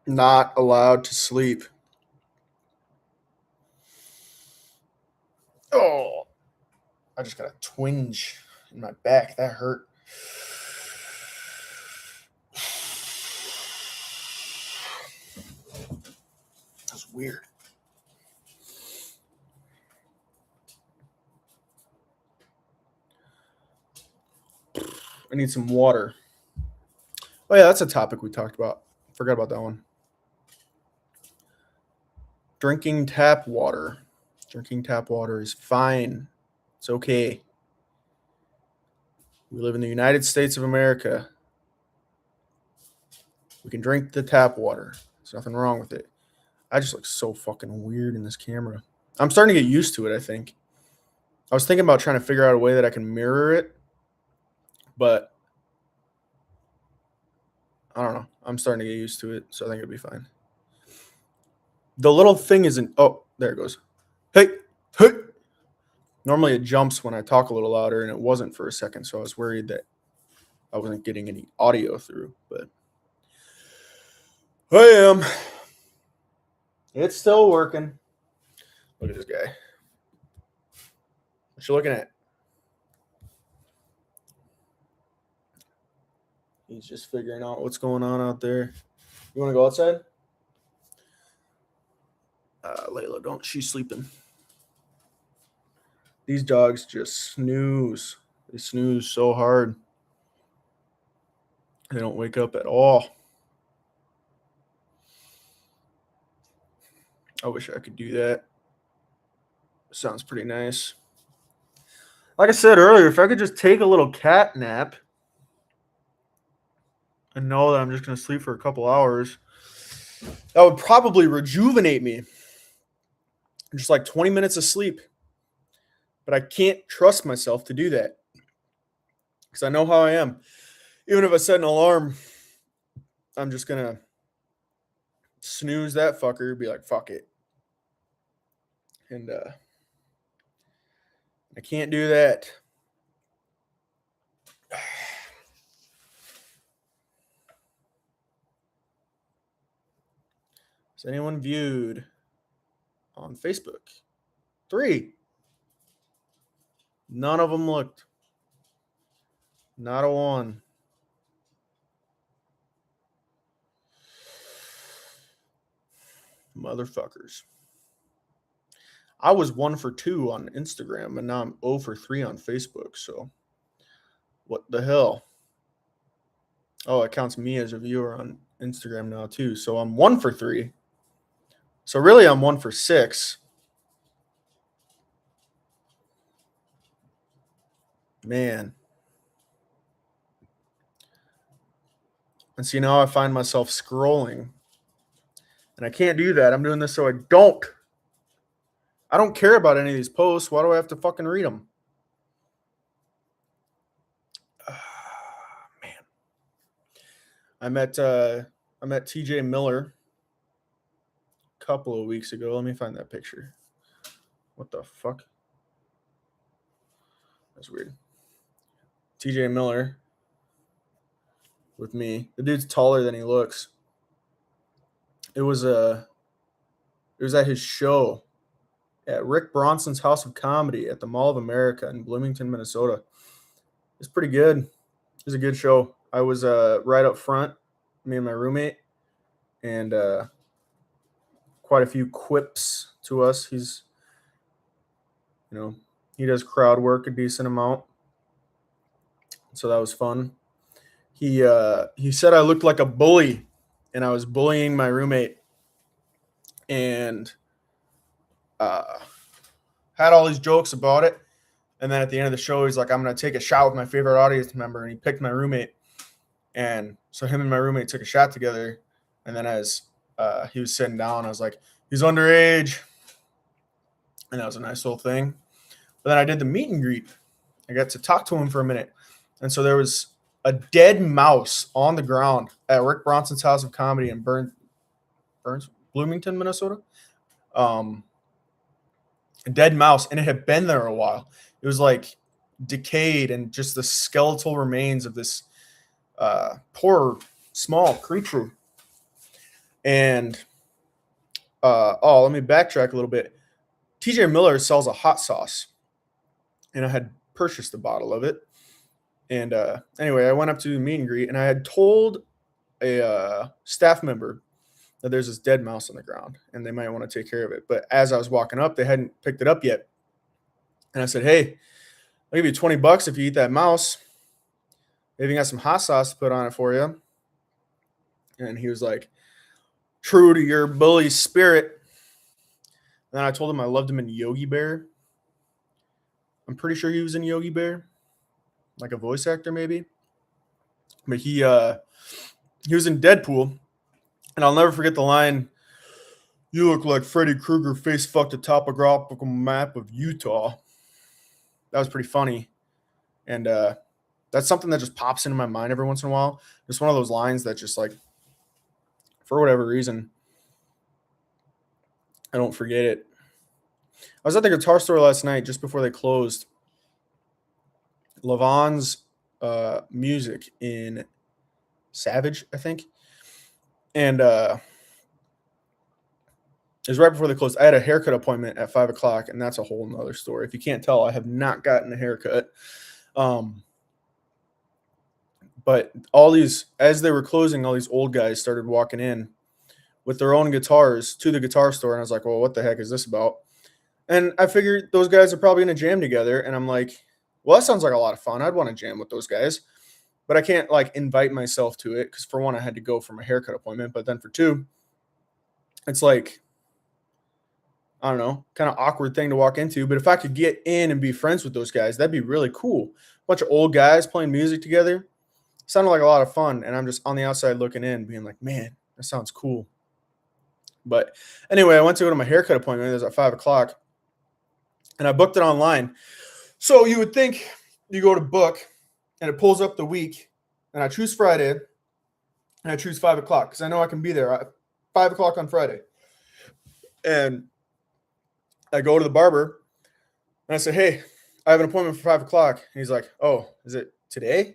Not allowed to sleep. Oh, I just got a twinge in my back. That hurt. That's weird. I need some water. Oh, yeah, that's a topic we talked about. Forgot about that one. Drinking tap water. Drinking tap water is fine. It's okay. We live in the United States of America. We can drink the tap water. There's nothing wrong with it. I just look so fucking weird in this camera. I'm starting to get used to it, I think. I was thinking about trying to figure out a way that I can mirror it, but I don't know. I'm starting to get used to it, so I think it'll be fine. The little thing isn't. Oh, there it goes. Hey, hey. Normally it jumps when I talk a little louder, and it wasn't for a second, so I was worried that I wasn't getting any audio through, but I am. It's still working. Look at this guy. What you looking at? He's just figuring out what's going on out there. You want to go outside? Layla, don't. She's sleeping. These dogs just snooze. They snooze so hard. They don't wake up at all. I wish I could do that. Sounds pretty nice. Like I said earlier, if I could just take a little cat nap and know that I'm just going to sleep for a couple hours, that would probably rejuvenate me. Just like 20 minutes of sleep. But I can't trust myself to do that because I know how I am. Even if I set an alarm, I'm just going to snooze that fucker, be like, fuck it. And I can't do that. Has anyone viewed on Facebook? 3. None of them looked. Not a one. Motherfuckers. I was 1 for 2 on Instagram, and now I'm 0 for 3 on Facebook. So, what the hell? Oh, it counts me as a viewer on Instagram now, too. So, I'm 1 for 3. So, really, I'm 1 for 6. Man. And see, now I find myself scrolling. And I can't do that. I'm doing this so I don't care about any of these posts. Why do I have to fucking read them? Man. I met TJ Miller a couple of weeks ago. Let me find that picture. What the fuck? That's weird. TJ Miller with me. The dude's taller than he looks. It was at his show at Rick Bronson's House of Comedy at the Mall of America in Bloomington, Minnesota. It's pretty good. It was a good show. I was right up front, me and my roommate, and quite a few quips to us. He's, he does crowd work a decent amount, so that was fun. He said I looked like a bully, and I was bullying my roommate, and had all these jokes about it. And then at the end of the show, he's like, I'm going to take a shot with my favorite audience member. And he picked my roommate. And so him and my roommate took a shot together. And then as he was sitting down, I was like, he's underage. And that was a nice little thing. But then I did the meet and greet. I got to talk to him for a minute. And so there was a dead mouse on the ground at Rick Bronson's House of Comedy in Bloomington, Minnesota. A dead mouse. And it had been there a while. It was like decayed and just the skeletal remains of this poor small creature. And let me backtrack a little bit. TJ Miller sells a hot sauce, and I had purchased a bottle of it. And anyway, I went up to the meet and greet, and I had told a staff member that there's this dead mouse on the ground, and they might want to take care of it. But as I was walking up, they hadn't picked it up yet. And I said, hey, I'll give you $20 if you eat that mouse. They even got some hot sauce to put on it for you. And he was like, true to your bully spirit. And then I told him I loved him in Yogi Bear. I'm pretty sure he was in Yogi Bear. Like a voice actor, maybe. But he was in Deadpool. And I'll never forget the line, You look like Freddy Krueger face fucked a topographical map of Utah. That was pretty funny. And that's something that just pops into my mind every once in a while. Just one of those lines that just like, for whatever reason, I don't forget it. I was at the guitar store last night just before they closed. Levon's music in Savage, I think. And it was right before they closed. I had a haircut appointment at 5 o'clock, and that's a whole nother story. If you can't tell, I have not gotten a haircut. But all these, as they were closing, all these old guys started walking in with their own guitars to the guitar store. And I was like, well, what the heck is this about? And I figured those guys are probably going to jam together. And I'm like, well, that sounds like a lot of fun. I'd want to jam with those guys. But I can't like invite myself to it because for one, I had to go for my haircut appointment. But then for two, it's like, I don't know, kind of awkward thing to walk into. But if I could get in and be friends with those guys, that'd be really cool. Bunch of old guys playing music together. Sounded like a lot of fun. And I'm just on the outside looking in, being like, man, that sounds cool. But anyway, I went to go to my haircut appointment. It was at 5 o'clock. And I booked it online. So you would think you go to book and it pulls up the week. And I choose Friday. And I choose 5 o'clock because I know I can be there at 5 o'clock on Friday. And I go to the barber. And I say, hey, I have an appointment for 5 o'clock. And he's like, oh, is it today?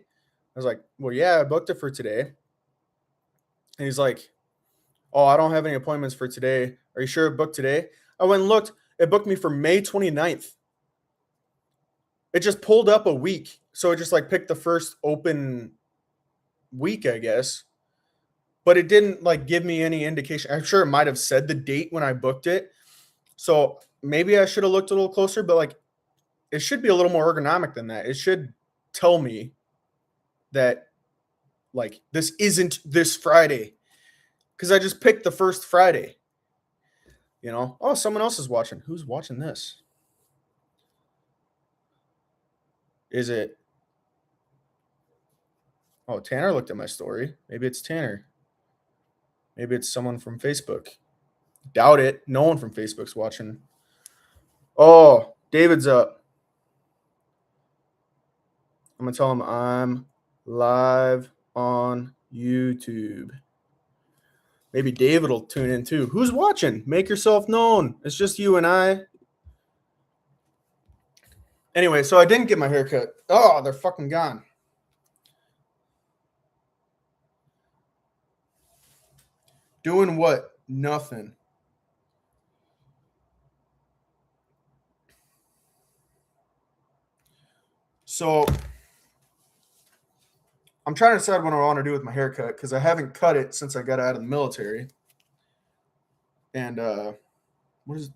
I was like, well, yeah, I booked it for today. And he's like, oh, I don't have any appointments for today. Are you sure it booked today? I went and looked. It booked me for May 29th. It just pulled up a week. So it just like picked the first open week, I guess. But it didn't like give me any indication. I'm sure it might have said the date when I booked it. So maybe I should have looked a little closer, but like it should be a little more ergonomic than that. It should tell me that like this isn't this Friday because I just picked the first Friday. You know, oh, someone else is watching. Who's watching this? Is it? Oh, Tanner looked at my story. Maybe it's Tanner. Maybe it's someone from Facebook. Doubt it. No one from Facebook's watching. Oh, David's up. I'm going to tell him I'm live on YouTube. Maybe David will tune in too. Who's watching? Make yourself known. It's just you and I. Anyway, so I didn't get my haircut. Oh, they're fucking gone. Doing what? Nothing. So I'm trying to decide what I want to do with my haircut because I haven't cut it since I got out of the military. And what is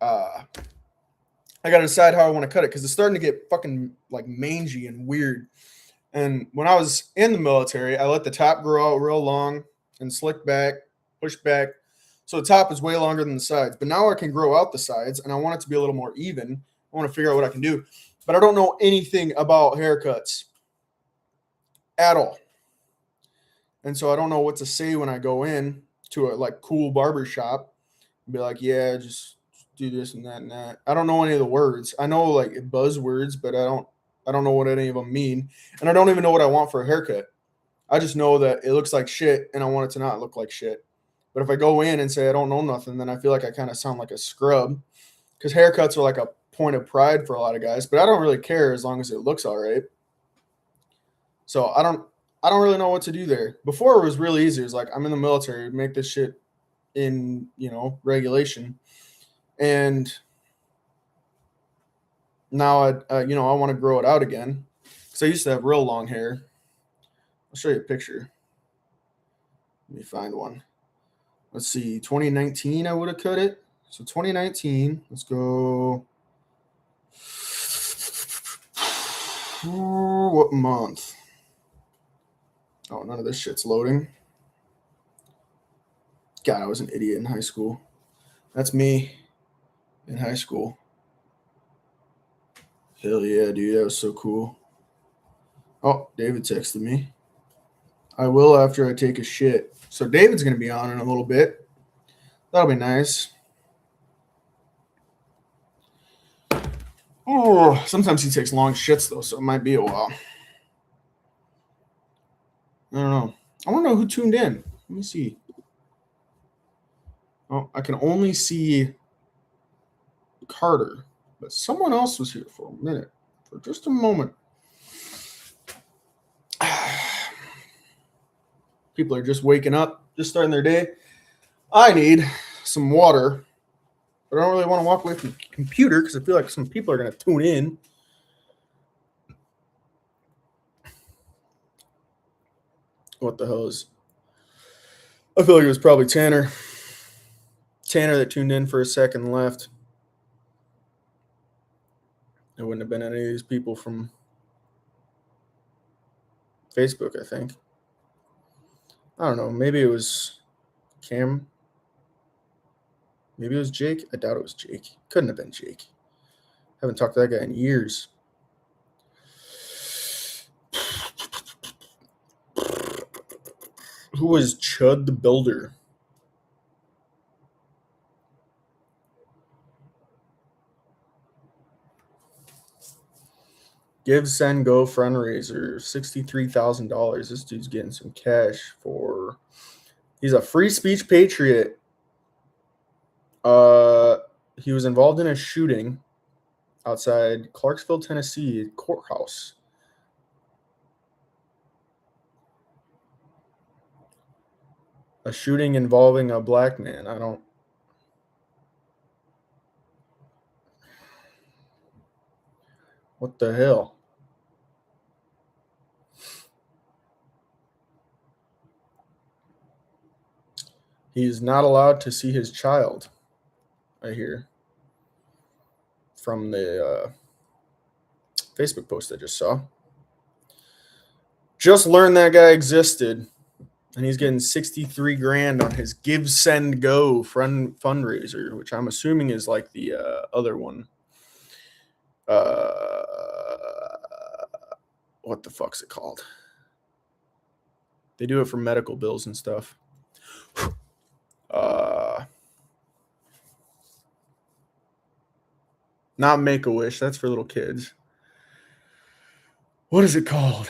I got to decide how I want to cut it because it's starting to get fucking like mangy and weird. And when I was in the military, I let the top grow out real long and slick back, push back. So the top is way longer than the sides. But now I can grow out the sides and I want it to be a little more even. I want to figure out what I can do. But I don't know anything about haircuts at all. And so I don't know what to say when I go in to a like cool barber shop and be like, yeah, just do this and that and that. I don't know any of the words. I know like buzzwords, but I don't know what any of them mean. And I don't even know what I want for a haircut. I just know that it looks like shit and I want it to not look like shit. But if I go in and say I don't know nothing, then I feel like I kind of sound like a scrub because haircuts are like a point of pride for a lot of guys, but I don't really care as long as it looks all right. So I don't really know what to do there. Before it was really easy. It was like I'm in the military, make this shit in, regulation. And now I want to grow it out again because I used to have real long hair. I'll show you a picture. Let me find one. Let's see, 2019 I would have cut it. So 2019, let's go. What month? Oh, none of this shit's loading. God, I was an idiot in high school. That's me in high school. Hell yeah, dude. That was so cool. Oh, David texted me. I will after I take a shit. So David's going to be on in a little bit. That'll be nice. Oh, sometimes he takes long shits though, so it might be a while. I don't know. I want to know who tuned in. Let me see. Oh, I can only see Carter, but someone else was here for a minute, for just a moment. People are just waking up, just starting their day. I need some water, but I don't really want to walk away from the computer because I feel like some people are going to tune in. What the hell is? I feel like it was probably Tanner. Tanner that tuned in for a second and left. It wouldn't have been any of these people from Facebook, I think. I don't know. Maybe it was Cam. Maybe it was Jake. I doubt it was Jake. Couldn't have been Jake. Haven't talked to that guy in years. Who was Chud the Builder? Give, Send, Go fundraiser, $63,000. This dude's getting some cash for. He's a free speech patriot. He was involved in a shooting outside Clarksville, Tennessee courthouse. A shooting involving a black man. I don't. What the hell? He is not allowed to see his child, I hear, from the Facebook post I just saw. Just learned that guy existed, and he's getting 63 grand on his Give, Send, Go fundraiser, which I'm assuming is like the other one. What the fuck's it called? They do it for medical bills and stuff. Not Make-A-Wish. That's for little kids. What is it called?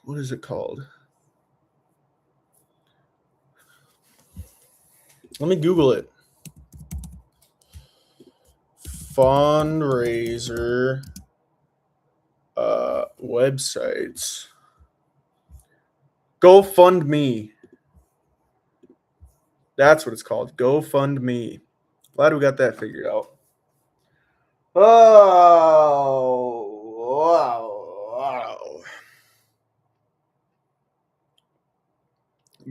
What is it called? Let me Google it. Fundraiser websites. GoFundMe. That's what it's called. GoFundMe. Glad we got that figured out. Oh, wow.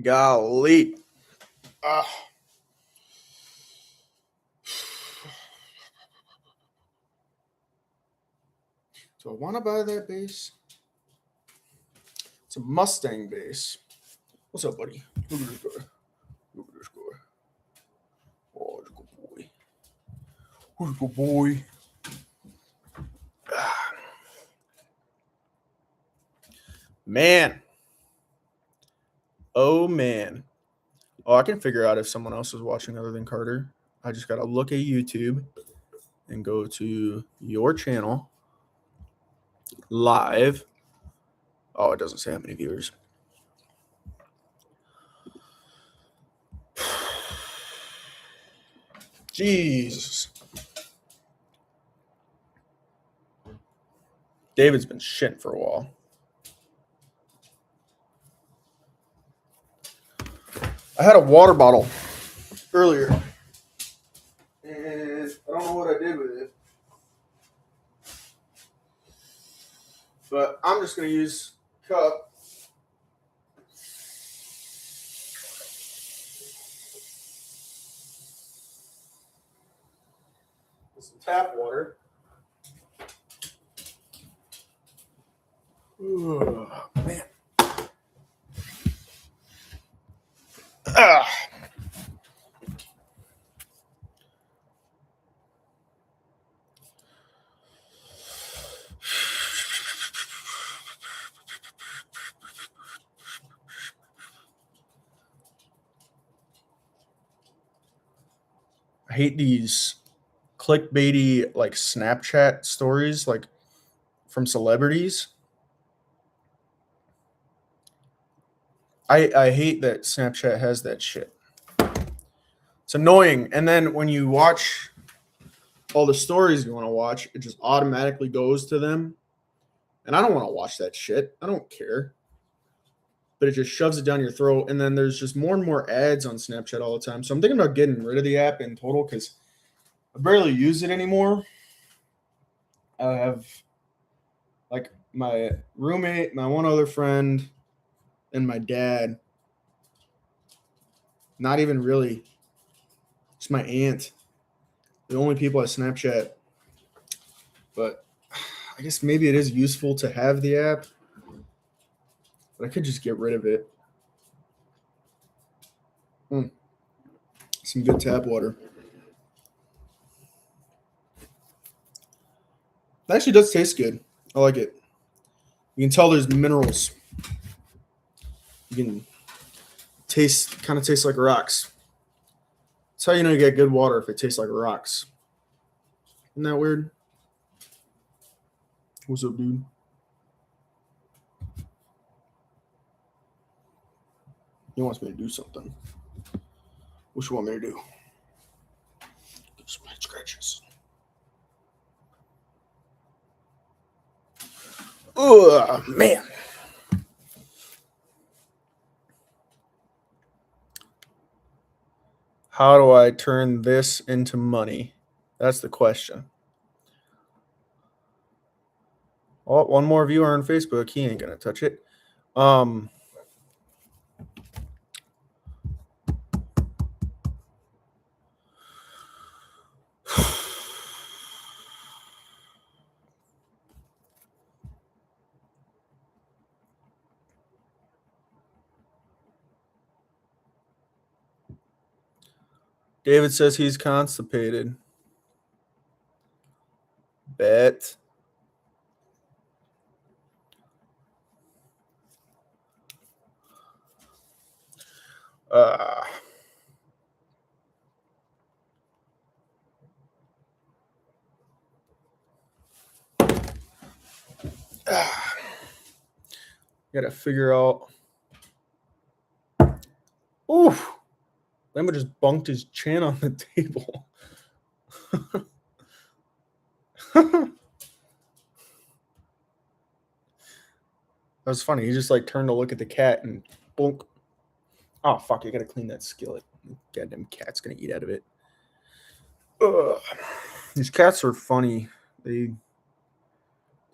Golly. Do I want to buy that base? It's a Mustang base. What's up, buddy? Look at this guy. Look at this guy. Oh, it's a good boy. Who's a good boy? Man. Oh, man. Oh, I can figure out if someone else is watching other than Carter. I just got to look at YouTube and go to your channel live. Oh, it doesn't say how many viewers. Jesus. David's been shitting for a while. I had a water bottle earlier, and I don't know what I did with it. But I'm just going to use cup. With some tap water. Ooh, man. I hate these clickbaity like Snapchat stories like from celebrities. I hate that Snapchat has that shit. It's annoying. And then when you watch all the stories you want to watch, it just automatically goes to them. And I don't want to watch that shit. I don't care. But it just shoves it down your throat. And then there's just more and more ads on Snapchat all the time. So I'm thinking about getting rid of the app in total because I barely use it anymore. I have like my roommate, my one other friend, and my dad. Not even really. It's my aunt. The only people I Snapchat. But I guess maybe it is useful to have the app. But I could just get rid of it. Some good tap water. It actually does taste good. I like it. You can tell there's minerals. You can kind of tastes like rocks. That's how you know you get good water if it tastes like rocks. Isn't that weird? What's up, dude? He wants me to do something. What you want me to do? Give some head scratches. Oh, man. How do I turn this into money? That's the question. Oh, one more viewer on Facebook. He ain't gonna touch it. David says he's constipated. Bet. Gotta figure out. Oof. Lambo just bunked his chin on the table. That was funny. He just like turned to look at the cat and bonk. Oh fuck! I gotta clean that skillet. Goddamn cat's gonna eat out of it. Ugh. These cats are funny. They're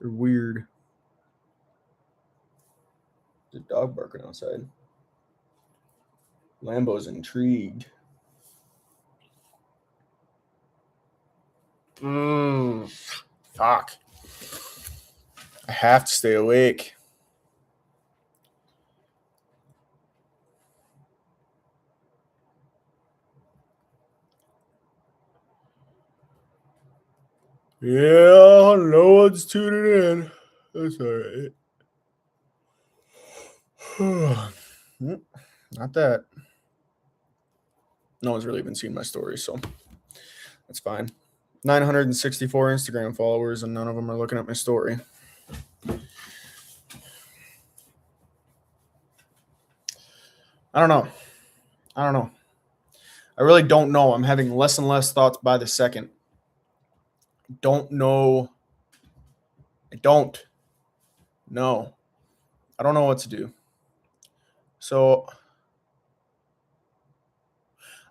weird. There's a dog barking outside. Lambo's intrigued. Fuck. I have to stay awake. Yeah, no one's tuning in. That's all right. Not that. No one's really even seen my story, so that's fine. 964 Instagram followers, and none of them are looking at my story. I don't know. I really don't know. I'm having less and less thoughts by the second. Don't know. I don't know. I don't know what to do. So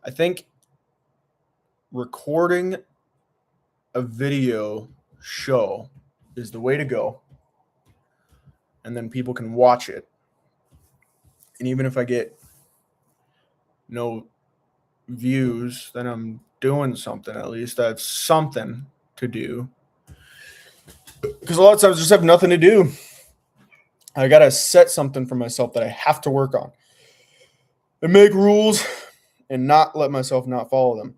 I think recording a video show is the way to go. And then people can watch it. And even if I get no views, then I'm doing something. At least that's something to do. Because a lot of times I just have nothing to do. I got to set something for myself that I have to work on. And make rules and not let myself not follow them.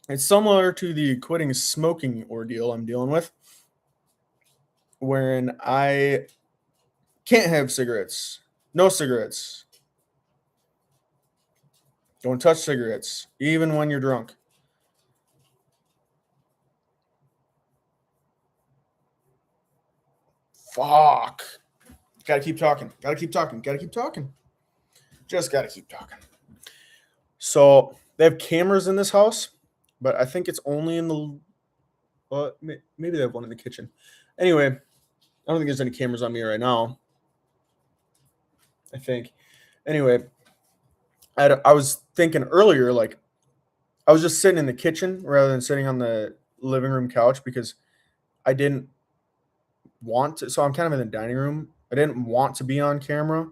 It's similar to the quitting smoking ordeal I'm dealing with, wherein I can't have cigarettes. No cigarettes. Don't touch cigarettes, even when you're drunk. Fuck. Gotta keep talking. Gotta keep talking. Gotta keep talking. Just gotta keep talking. So they have cameras in this house, but I think it's only in the. Maybe they have one in the kitchen. Anyway, I don't think there's any cameras on me right now. I think. Anyway, I was thinking earlier, like, I was just sitting in the kitchen rather than sitting on the living room couch because I didn't want to. So I'm kind of in the dining room. I didn't want to be on camera.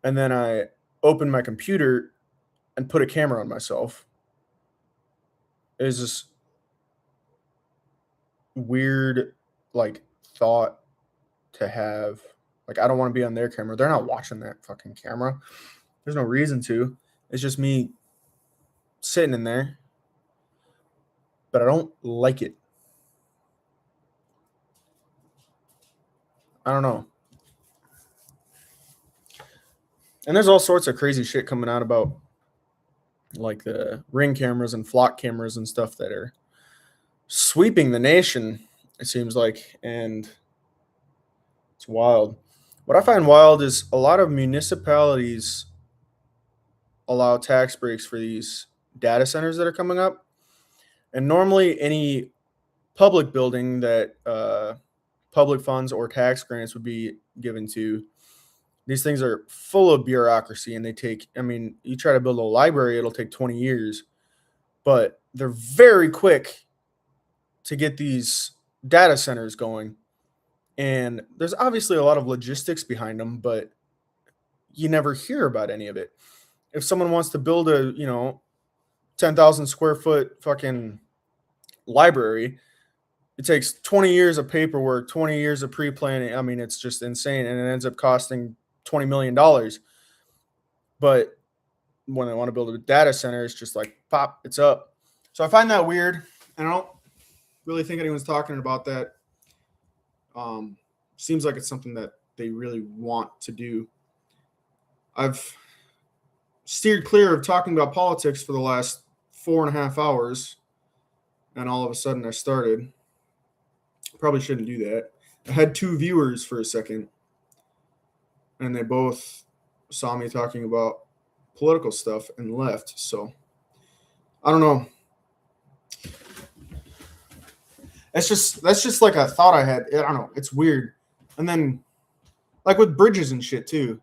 And then I opened my computer and put a camera on myself. It was this weird, like, thought to have. Like, I don't want to be on their camera. They're not watching that fucking camera. There's no reason to. It's just me sitting in there. But I don't like it. I don't know. And there's all sorts of crazy shit coming out about like the Ring cameras and flock cameras and stuff that are sweeping the nation, it seems like, and it's wild. What I find wild is a lot of municipalities allow tax breaks for these data centers that are coming up. And normally any public building that public funds or tax grants would be given to, these things are full of bureaucracy, and they take, I mean, you try to build a library, it'll take 20 years, but they're very quick to get these data centers going. And there's obviously a lot of logistics behind them, but you never hear about any of it. If someone wants to build a, 10,000 square foot fucking library, it takes 20 years of paperwork, 20 years of pre-planning. I mean, it's just insane. And it ends up costing $20 million. But when they want to build a data center, it's just like, pop, it's up. So I find that weird. And I don't really think anyone's talking about that. Seems like it's something that they really want to do. I've steered clear of talking about politics for the last 4.5 hours. And all of a sudden I started. Probably shouldn't do that. I had 2 viewers for a second, and they both saw me talking about political stuff and left. So I don't know. That's just like a thought I had. I don't know. It's weird. And then, like with bridges and shit too,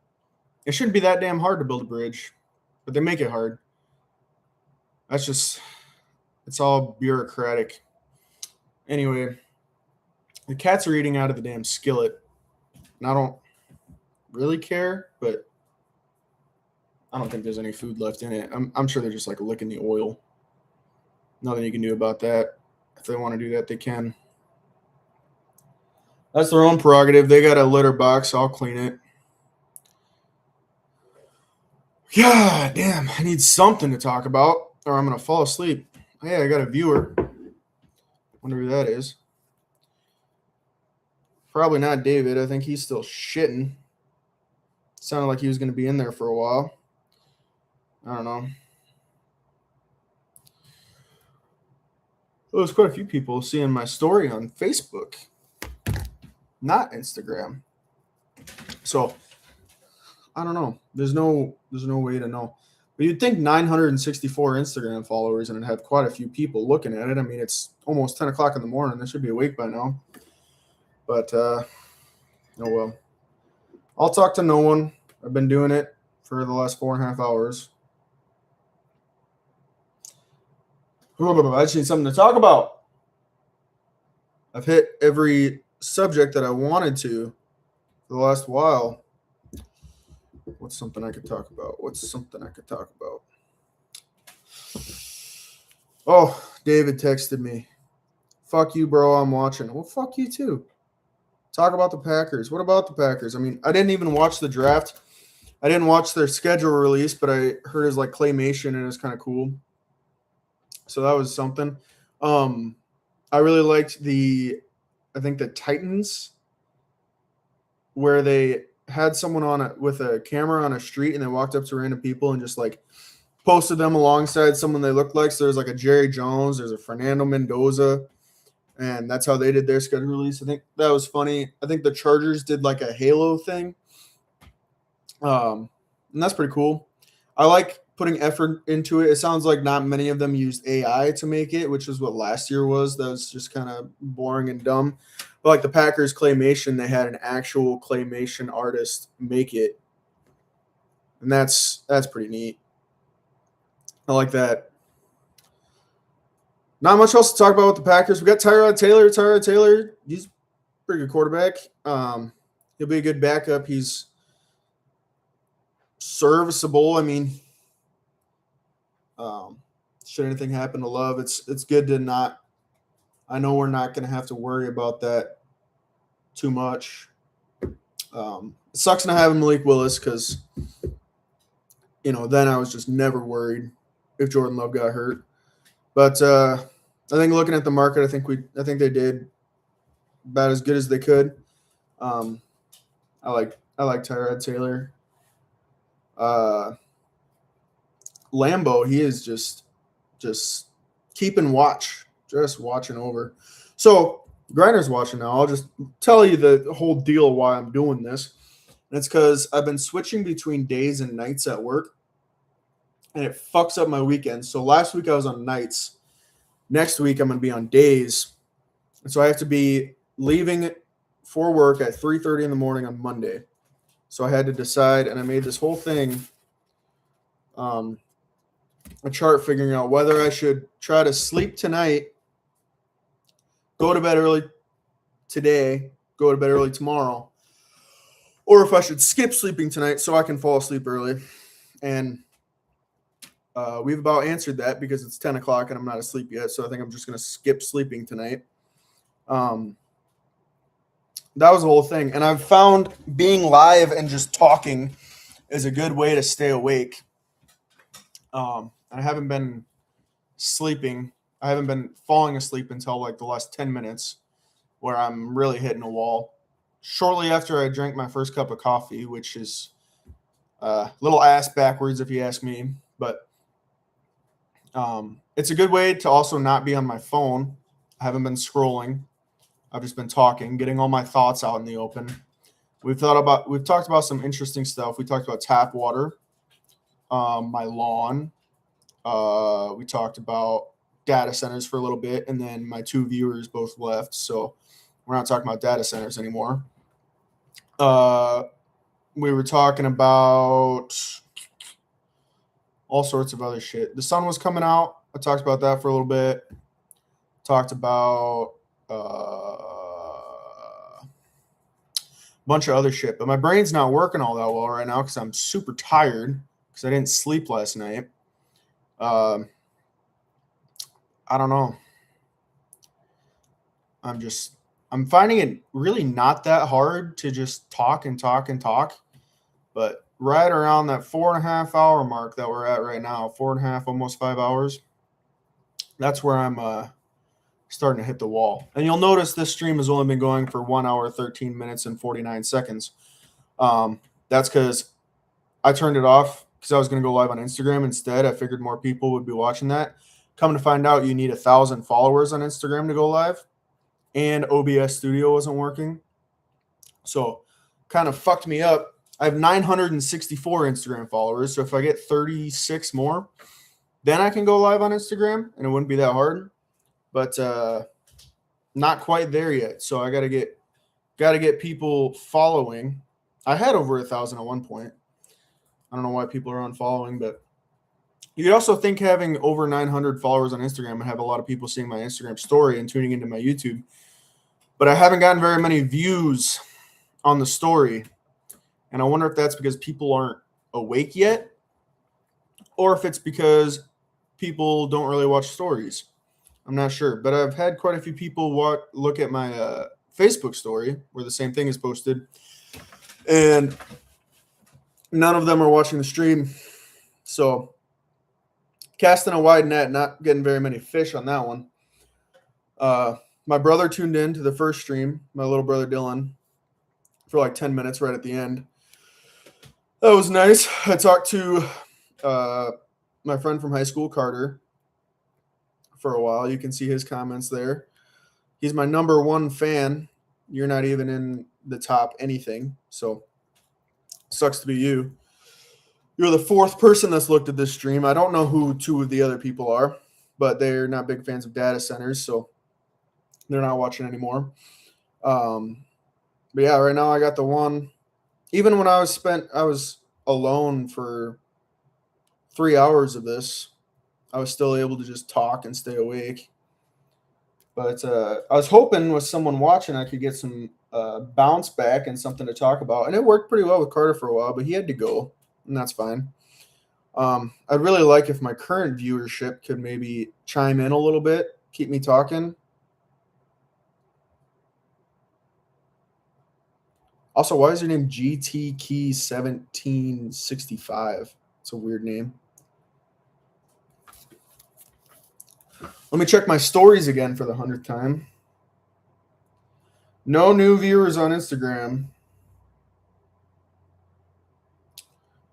it shouldn't be that damn hard to build a bridge, but they make it hard. It's all bureaucratic. Anyway. The cats are eating out of the damn skillet. And I don't really care, but I don't think there's any food left in it. I'm sure they're just like licking the oil. Nothing you can do about that. If they want to do that, they can. That's their own prerogative. They got a litter box. I'll clean it. God damn. I need something to talk about or I'm going to fall asleep. Hey, I got a viewer. Wonder who that is. Probably not David. I think he's still shitting. Sounded like he was going to be in there for a while. I don't know. Well, there's quite a few people seeing my story on Facebook, not Instagram. So I don't know. There's no way to know. But you'd think 964 Instagram followers and it'd have quite a few people looking at it. I mean, it's almost 10 o'clock in the morning. They should be awake by now. But, oh well. I'll talk to no one. I've been doing it for the last 4.5 hours. I just need something to talk about. I've hit every subject that I wanted to for the last while. What's something I could talk about? Oh, David texted me. Fuck you, bro. I'm watching. Well, fuck you too. Talk about the Packers. What about the Packers? I mean, I didn't even watch the draft. I didn't watch their schedule release, but I heard it's like claymation and it's kind of cool. So that was something. I really liked the Titans, where they had someone with a camera on a street and they walked up to random people and just like posted them alongside someone they looked like. So there's like a Jerry Jones, there's a Fernando Mendoza, and that's how they did their schedule release. I think that was funny. I think the Chargers did like a Halo thing, and that's pretty cool. I like putting effort into it. It sounds like not many of them used AI to make it, which is what last year was. That was just kind of boring and dumb. But like the Packers claymation, they had an actual claymation artist make it, and that's pretty neat. I like that. Not much else to talk about with the Packers. We got Tyrod Taylor. Tyrod Taylor, he's a pretty good quarterback. He'll be a good backup. He's serviceable. I mean, should anything happen to Love, it's good to not. I know we're not going to have to worry about that too much. It sucks not having Malik Willis because, then I was just never worried if Jordan Love got hurt. But I think looking at the market, I think they did about as good as they could. I like Tyrod Taylor. Lambeau, he is just keeping watch, just watching over. So Grinder's watching now. I'll just tell you the whole deal why I'm doing this. And it's because I've been switching between days and nights at work, and it fucks up my weekends. So last week I was on nights. Next week I'm going to be on days. And so I have to be leaving for work at 3:30 in the morning on Monday. So I had to decide, and I made this whole thing, a chart figuring out whether I should try to sleep tonight, go to bed early today, go to bed early tomorrow, or if I should skip sleeping tonight so I can fall asleep early. And we've about answered that because it's 10 o'clock and I'm not asleep yet. So I think I'm just going to skip sleeping tonight. That was the whole thing. And I've found being live and just talking is a good way to stay awake. I haven't been sleeping. I haven't been falling asleep until like the last 10 minutes where I'm really hitting a wall. Shortly after I drank my first cup of coffee, which is a little ass backwards if you ask me. But it's a good way to also not be on my phone. I haven't been scrolling. I've just been talking, getting all my thoughts out in the open. We've talked about some interesting stuff. We talked about tap water, my lawn. We talked about data centers for a little bit, and then my two viewers both left, so we're not talking about data centers anymore. We were talking about all sorts of other shit. The sun was coming out. I talked about that for a little bit. Talked about a bunch of other shit, but my brain's not working all that well right now because I'm super tired because I didn't sleep last night. I don't know. I'm finding it really not that hard to just talk and talk and talk, but right around that 4.5 hour mark that we're at right now, 4.5, almost 5 hours, that's where I'm starting to hit the wall. And you'll notice this stream has only been going for 1 hour, 13 minutes, and 49 seconds. That's because I turned it off because I was going to go live on Instagram instead. I figured more people would be watching that. Coming to find out, you need 1,000 followers on Instagram to go live, and OBS Studio wasn't working. So kind of fucked me up. I have 964 Instagram followers, so if I get 36 more, then I can go live on Instagram, and it wouldn't be that hard. But not quite there yet. So I gotta get people following. I had over 1,000 at one point. I don't know why people are unfollowing, but you could also think having over 900 followers on Instagram and have a lot of people seeing my Instagram story and tuning into my YouTube. But I haven't gotten very many views on the story. And I wonder if that's because people aren't awake yet, or if it's because people don't really watch stories. I'm not sure, but I've had quite a few people look at my Facebook story where the same thing is posted, and none of them are watching the stream. So casting a wide net, not getting very many fish on that one. My brother tuned in to the first stream, my little brother Dylan, for like 10 minutes right at the end. That was nice. I talked to my friend from high school, Carter, for a while. You can see his comments there. He's my number one fan. You're not even in the top anything. So sucks to be you. You're the fourth person that's looked at this stream. I don't know who two of the other people are, but they're not big fans of data centers, so they're not watching anymore. But yeah, right now I got the one. Even when I was alone for 3 hours of this, I was still able to just talk and stay awake. But I was hoping with someone watching, I could get some bounce back and something to talk about. And it worked pretty well with Carter for a while, but he had to go, and that's fine. I'd really like if my current viewership could maybe chime in a little bit, keep me talking. Also, why is your name GT Key 1765? It's a weird name. Let me check my stories again for the 100th time. No new viewers on Instagram.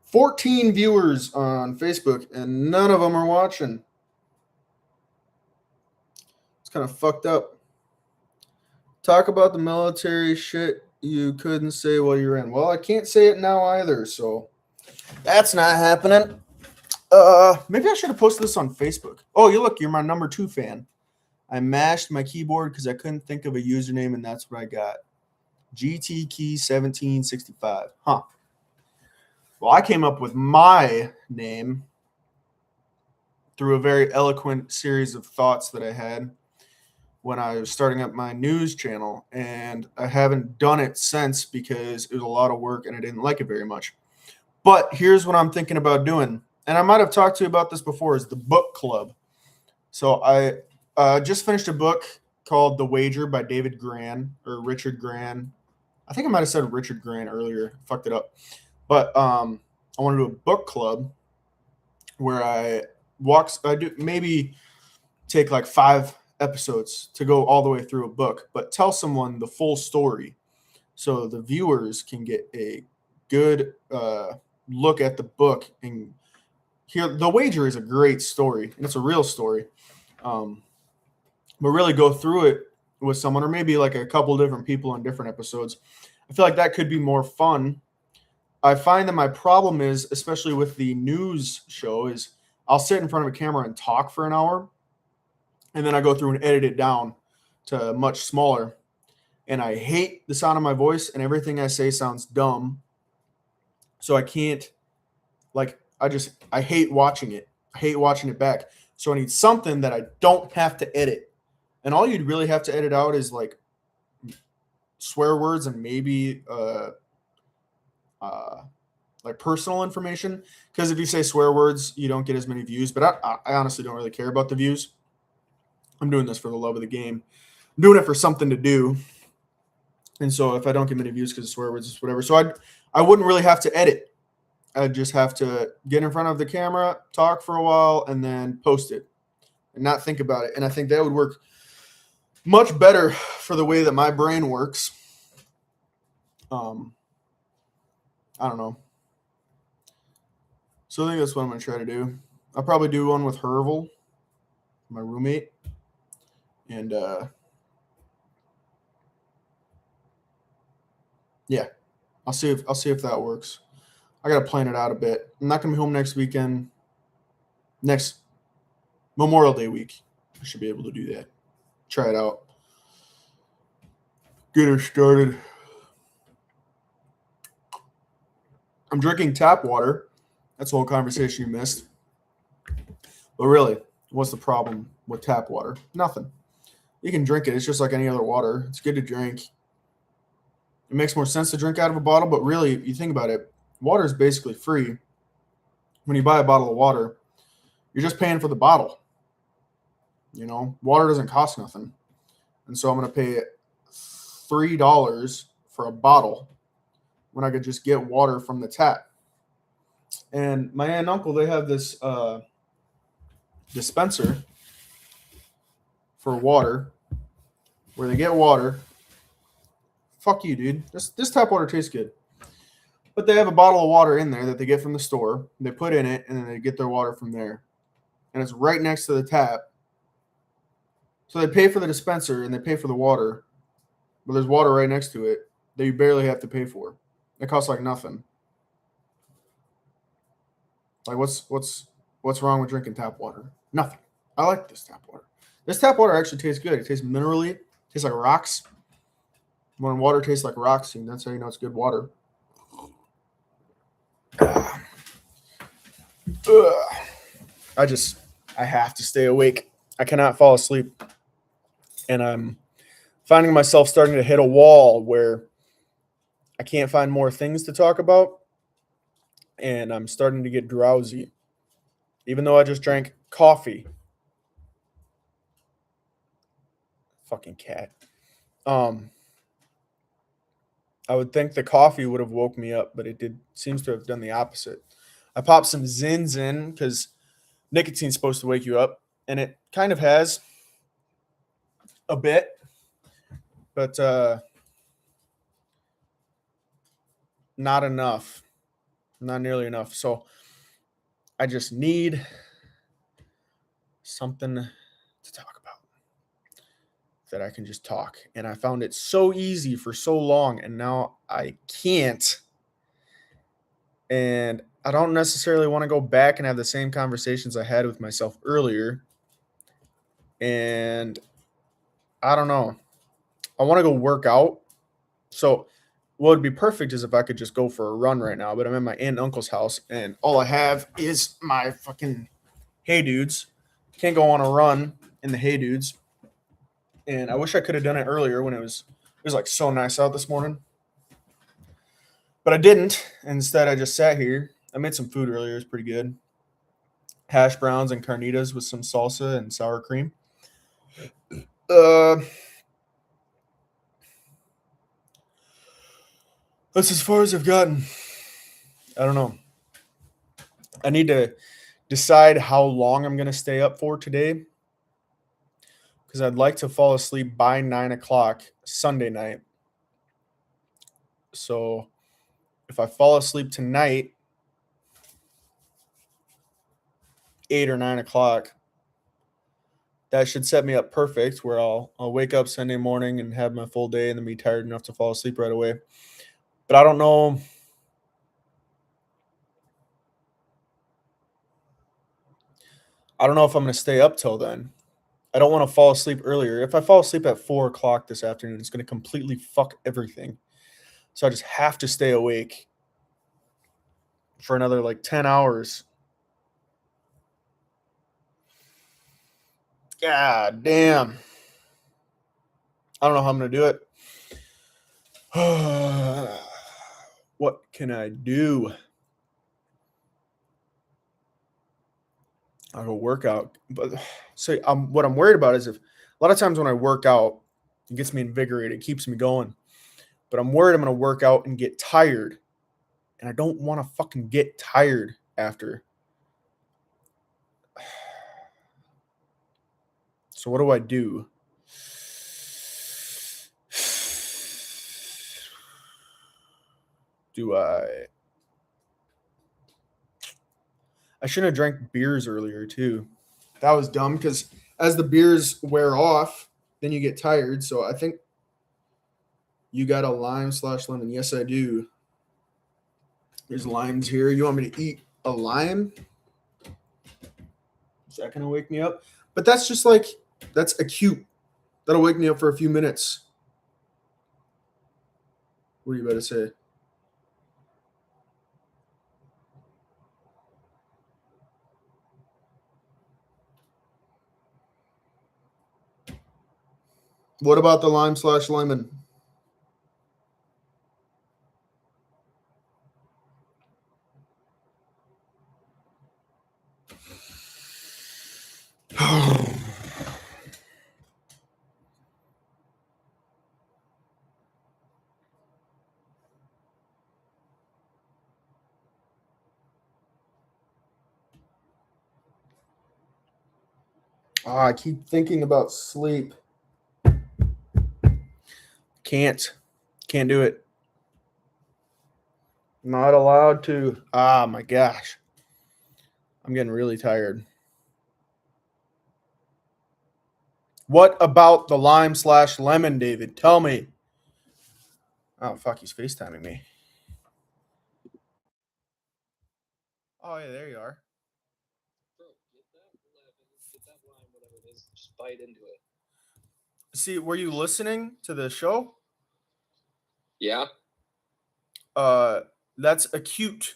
14 viewers on Facebook, and none of them are watching. It's kind of fucked up. Talk about the military shit you couldn't say while you're in. Well, I can't say it now either, so that's not happening. Maybe I should have posted this on Facebook. Oh, you're my number 2 fan. I mashed my keyboard because I couldn't think of a username, and that's what I got. GT Key 1765. Huh. Well, I came up with my name through a very eloquent series of thoughts that I had when I was starting up my news channel, and I haven't done it since because it was a lot of work and I didn't like it very much. But here's what I'm thinking about doing, and I might have talked to you about this before, is the book club. So I just finished a book called The Wager by David Gran, or Richard Gran. I think I might have said Richard Gran earlier. Fucked it up. But I want to do a book club where I do maybe take like 5 episodes to go all the way through a book, but tell someone the full story so the viewers can get a good look at the book and hear. The Wager is a great story, and it's a real story. But really go through it with someone, or maybe like a couple different people on different episodes. I feel like that could be more fun. I find that my problem is, especially with the news show, is I'll sit in front of a camera and talk for an hour, and then I go through and edit it down to much smaller. And I hate the sound of my voice, and everything I say sounds dumb. So I can't, I hate watching it. I hate watching it back. So I need something that I don't have to edit. And all you'd really have to edit out is like swear words and maybe like personal information. Because if you say swear words, you don't get as many views. But I honestly don't really care about the views. I'm doing this for the love of the game. I'm doing it for something to do. And so if I don't get many views because of swear words, it's whatever. So I wouldn't really have to edit. I'd just have to get in front of the camera, talk for a while, and then post it and not think about it. And I think that would work much better for the way that my brain works. I don't know. So I think that's what I'm going to try to do. I'll probably do one with Hervel, my roommate. And yeah, I'll see if that works. I got to plan it out a bit. I'm not going to be home next weekend. Next Memorial Day week, I should be able to do that. Try it out. Get her started. I'm drinking tap water. That's the whole conversation you missed. But really, what's the problem with tap water? Nothing. You can drink it. It's just like any other water. It's good to drink. It makes more sense to drink out of a bottle, but really, if you think about it, water is basically free. When you buy a bottle of water, you're just paying for the bottle. You know, water doesn't cost nothing. And so I'm going to pay $3 for a bottle when I could just get water from the tap. And my aunt and uncle, they have this dispenser for water where they get water. Fuck you, dude. This tap water tastes good. But they have a bottle of water in there that they get from the store. They put in it, and then they get their water from there. And it's right next to the tap. So they pay for the dispenser and they pay for the water, but there's water right next to it that you barely have to pay for. It costs like nothing. Like what's wrong with drinking tap water? Nothing. I like this tap water. This tap water actually tastes good. It tastes minerally. It tastes like rocks. When water tastes like rocks, and that's how you know it's good water. Ugh. I have to stay awake. I cannot fall asleep. And I'm finding myself starting to hit a wall where I can't find more things to talk about. And I'm starting to get drowsy. Even though I just drank coffee. Fucking cat. I would think the coffee would have woke me up, but it seems to have done the opposite. I popped some Zins in because nicotine's supposed to wake you up, and it kind of has a bit, but not enough. Not nearly enough. So I just need something to talk about that I can just talk. And I found it so easy for so long, and now I can't. And I don't necessarily want to go back and have the same conversations I had with myself earlier. And I don't know. I want to go work out. So what would be perfect is if I could just go for a run right now, but I'm at my aunt and uncle's house and all I have is my fucking Hey Dudes. Can't go on a run in the Hey Dudes. And I wish I could have done it earlier when it was like so nice out this morning. But I didn't. Instead, I just sat here. I made some food earlier. It was pretty good. Hash browns and carnitas with some salsa and sour cream. That's as far as I've gotten. I don't know. I need to decide how long I'm going to stay up for today because I'd like to fall asleep by 9 o'clock Sunday night. So if I fall asleep tonight, 8 or 9 o'clock, that should set me up perfect where I'll wake up Sunday morning and have my full day and then be tired enough to fall asleep right away. But I don't know. I don't know if I'm going to stay up till then. I don't want to fall asleep earlier. If I fall asleep at 4 o'clock this afternoon, it's going to completely fuck everything. So I just have to stay awake for another like 10 hours. God damn. I don't know how I'm going to do it. What can I do? I'll go work out. But so what I'm worried about is if a lot of times when I work out, it gets me invigorated, it keeps me going. But I'm worried I'm going to work out and get tired. And I don't want to fucking get tired after. So what do I do? I shouldn't have drank beers earlier too. That was dumb because as the beers wear off, then you get tired. So I think you got a lime/lemon. Yes, I do. There's limes here. You want me to eat a lime? Is that gonna wake me up? But that's just like that's acute. That'll wake me up for a few minutes. What are you about to say? What about the lime/lemon? I keep thinking about sleep. Can't do it. Not allowed to. Ah, my gosh. I'm getting really tired. What about the lime/lemon, David? Tell me. Oh, fuck, he's FaceTiming me. Oh, yeah, there you are. Bro, get that lemon, get that lime, whatever it is, just bite into it. See, were you listening to the show? Yeah? That's acute.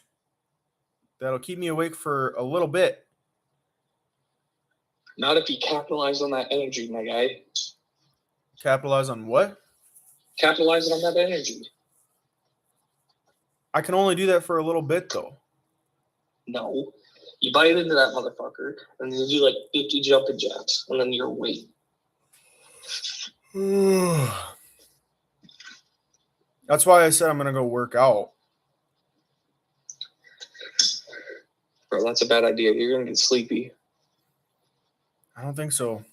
That'll keep me awake for a little bit. Not if you capitalize on that energy, my guy. Capitalize on what? Capitalize on that energy. I can only do that for a little bit, though. No. You bite into that motherfucker, and then you do like 50 jumping jacks, and then you're awake. That's why I said I'm going to go work out. Bro, that's a bad idea. You're going to get sleepy. I don't think so.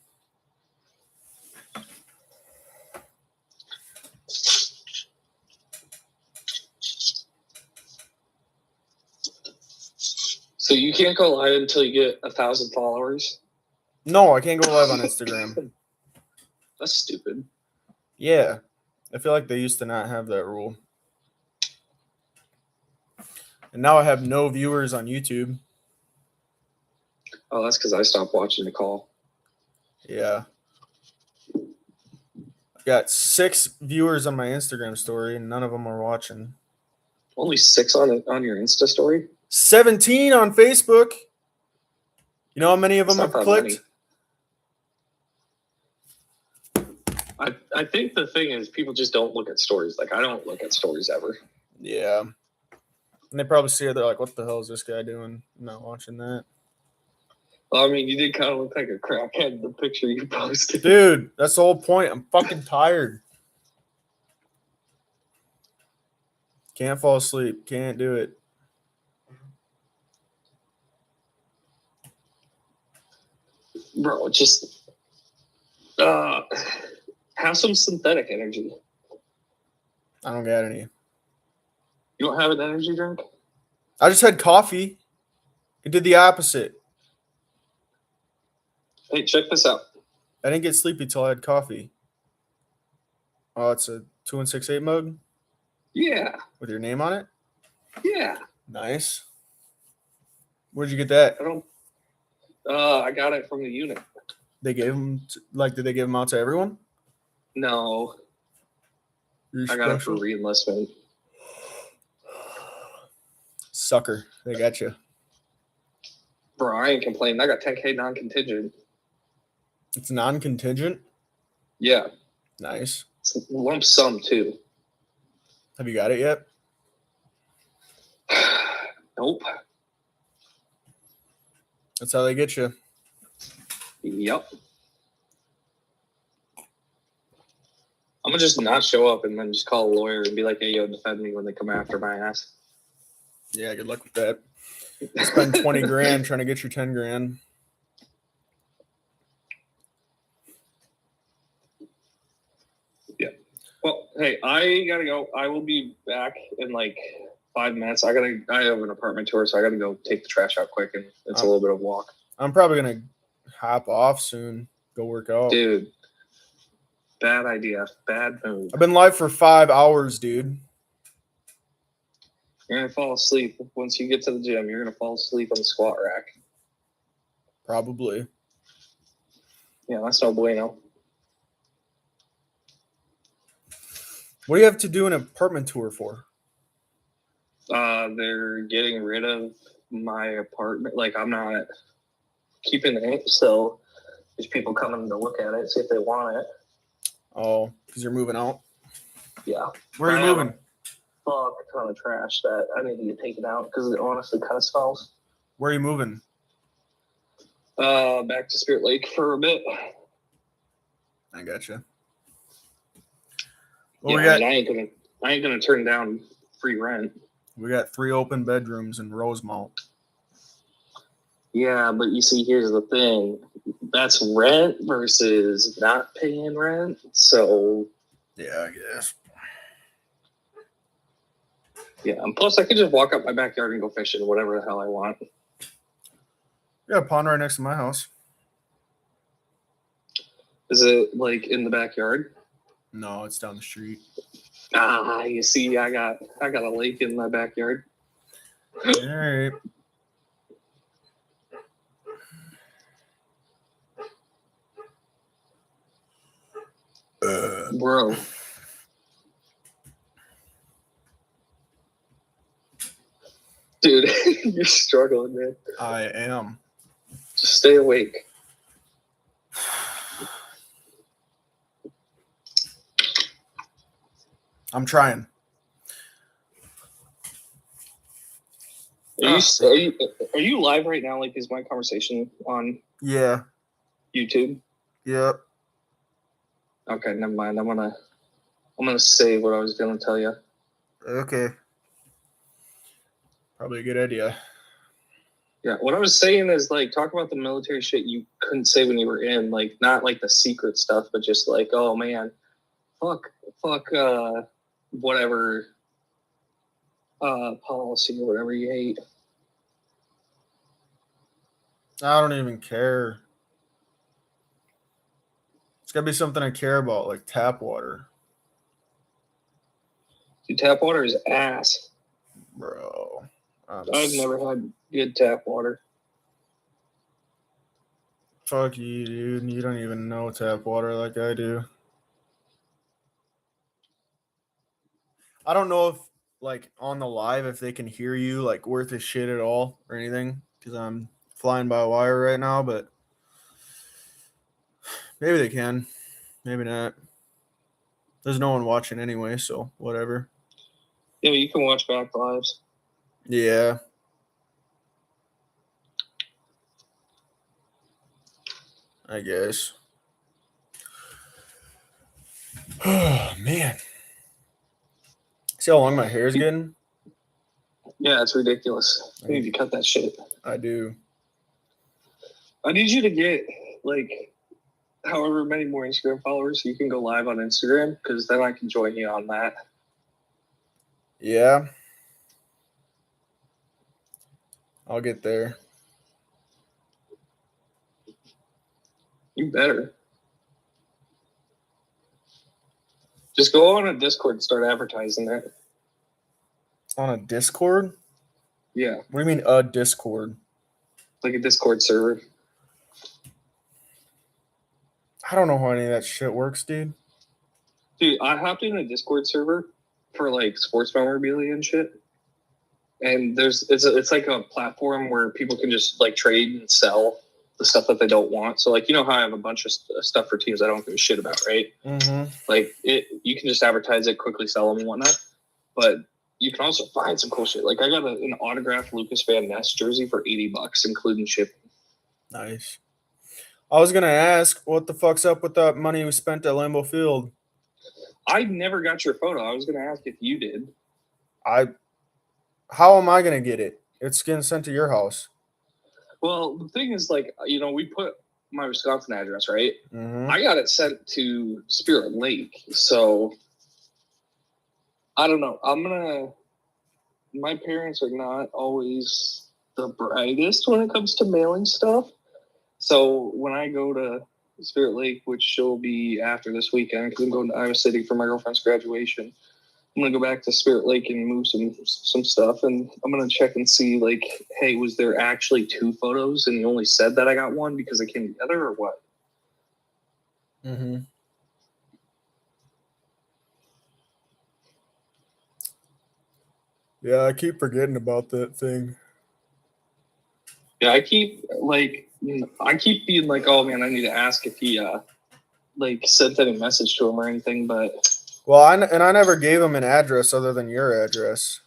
So you can't go live until you get 1,000 followers? No, I can't go live on Instagram. That's stupid. Yeah. I feel like they used to not have that rule. And now I have no viewers on YouTube. Oh, that's because I stopped watching the call. Yeah. I've got 6 viewers on my Instagram story, and none of them are watching. Only 6 on your Insta story? 17 on Facebook. You know how many of them have clicked? I think the thing is people just don't look at stories. Like, I don't look at stories ever. Yeah. And they probably see it. They're like, what the hell is this guy doing? I'm not watching that. Well, I mean, you did kind of look like a crackhead in the picture you posted. Dude, that's the whole point. I'm fucking tired. Can't fall asleep. Can't do it. Bro, just have some synthetic energy. I don't got any. You don't have an energy drink? I just had coffee. It did the opposite. Hey, check this out. I didn't get sleepy till I had coffee. Oh, it's a 2 1/6/8 mug? Yeah. With your name on it? Yeah. Nice. Where'd you get that? I got it from the unit. They gave them, did they give them out to everyone? No. I got it for re-enlistment. Sucker. They got you. Bro, I ain't complaining. I got 10K non-contingent. It's non-contingent? Yeah. Nice. It's lump sum, too. Have you got it yet? Nope. That's how they get you. Yep. I'm going to just not show up and then just call a lawyer and be like, hey, yo, defend me when they come after my ass. Yeah, good luck with that. Spend 20 grand trying to get your 10 grand. Yeah. Well, hey, I got to go. I will be back in like 5 minutes. I have an apartment tour, so I got to go take the trash out quick, and it's a little bit of a walk. I'm probably going to hop off soon, go work out. Dude, bad idea. Bad move. I've been live for 5 hours, dude. You're going to fall asleep. Once you get to the gym, you're going to fall asleep on the squat rack. Probably. Yeah, that's no bueno. What do you have to do an apartment tour for? They're getting rid of my apartment. Like, I'm not keeping it, so there's people coming to look at it, see if they want it. Oh, because you're moving out? Yeah. Where are you moving? Fuck a ton of trash that I need to get taken out because it honestly kind of smells. Where are you moving? Back to Spirit Lake for a bit. I gotcha. Well, yeah, I ain't gonna turn down free rent. We got 3 open bedrooms in Rosemount. Yeah, but you see, here's the thing. That's rent versus not paying rent. So yeah, I guess. Yeah, and plus I could just walk up my backyard and go fishing, whatever the hell I want. We got a pond right next to my house. Is it like in the backyard? No, it's down the street. You see, I got a lake in my backyard. All right. Bro. Dude, you're struggling, man. I am. Just stay awake. I'm trying. Are you live right now? Like, is my conversation on Yeah. YouTube? Yep. Okay, never mind. I'm gonna say what I was gonna tell you. Okay. Probably a good idea. Yeah, what I was saying is like talk about the military shit you couldn't say when you were in, like not like the secret stuff, but just like, oh man, fuck, whatever policy or whatever you hate. I don't even care. It's gotta be something I care about, like tap water. Dude, tap water is ass. Bro. I've never had good tap water. Fuck you, dude. You don't even know tap water like I do. I don't know if, like, on the live, if they can hear you, like, worth a shit at all or anything, because I'm flying by wire right now, but maybe they can. Maybe not. There's no one watching anyway, so whatever. Yeah, you can watch back lives. Yeah. I guess. Oh, man. See how long my hair is getting? Yeah, it's ridiculous. You need to cut that shit. I do. I need you to get like however many more Instagram followers so you can go live on Instagram, because then I can join you on that. Yeah. I'll get there. You better. Just go on a Discord and start advertising that. On a Discord? Yeah. What do you mean a Discord? Like a Discord server. I don't know how any of that shit works, dude. Dude, I hopped in a Discord server for like sports memorabilia and shit. And it's like a platform where people can just like trade and sell the stuff that they don't want. So like, you know how I have a bunch of stuff for teams I don't give a shit about, right? Mm-hmm. Like you can just advertise it, quickly sell them and whatnot. But you can also find some cool shit. Like I got an autographed Lucas Van Ness jersey for $80, including shipping. Nice. I was gonna ask, what the fuck's up with that money we spent at Lambeau Field? I never got your photo. I was gonna ask if you did. How am I gonna get it? It's getting sent to your house. Well, the thing is, like, you know, we put my Wisconsin address, right? Mm-hmm. I got it sent to Spirit Lake, so I don't know. My parents are not always the brightest when it comes to mailing stuff. So when I go to Spirit Lake, which will be after this weekend, because I'm going to Iowa City for my girlfriend's graduation, I'm gonna go back to Spirit Lake and move some stuff, and I'm gonna check and see, like, hey, was there actually 2 photos, and you only said that I got one because they came together, or what? Mm-hmm. Yeah, I keep forgetting about that thing. Yeah, I keep being like, oh man, I need to ask if he like sent any message to him or anything, but Well, I never gave him an address other than your address.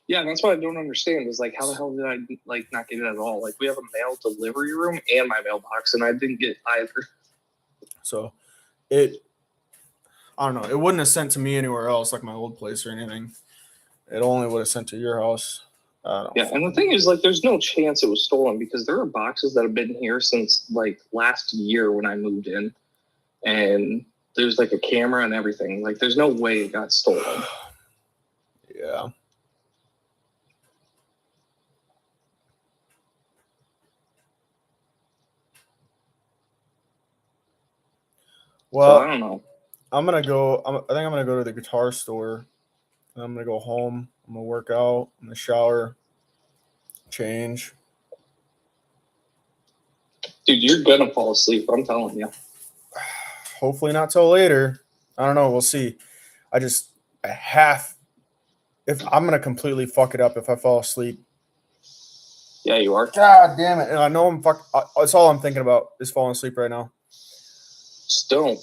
yeah, that's what I don't understand is like, how the hell did I like not get it at all? Like we have a mail delivery room and my mailbox, and I didn't get either. So I don't know. It wouldn't have sent to me anywhere else, like my old place or anything. It only would have sent to your house. Yeah, and the thing is, like, there's no chance it was stolen because there are boxes that have been here since like last year when I moved in, and there's like a camera and everything. Like, there's no way it got stolen. Yeah. Well, I don't know. I think I'm gonna go to the guitar store. And I'm gonna go home. I'm gonna work out. I'm gonna shower, change. Dude, you're gonna fall asleep. I'm telling you. Hopefully not till later. I don't know. We'll see. I have. If I'm gonna completely fuck it up if I fall asleep. Yeah, you are. God damn it! And I know I'm fuck. That's all I'm thinking about is falling asleep right now. Just don't.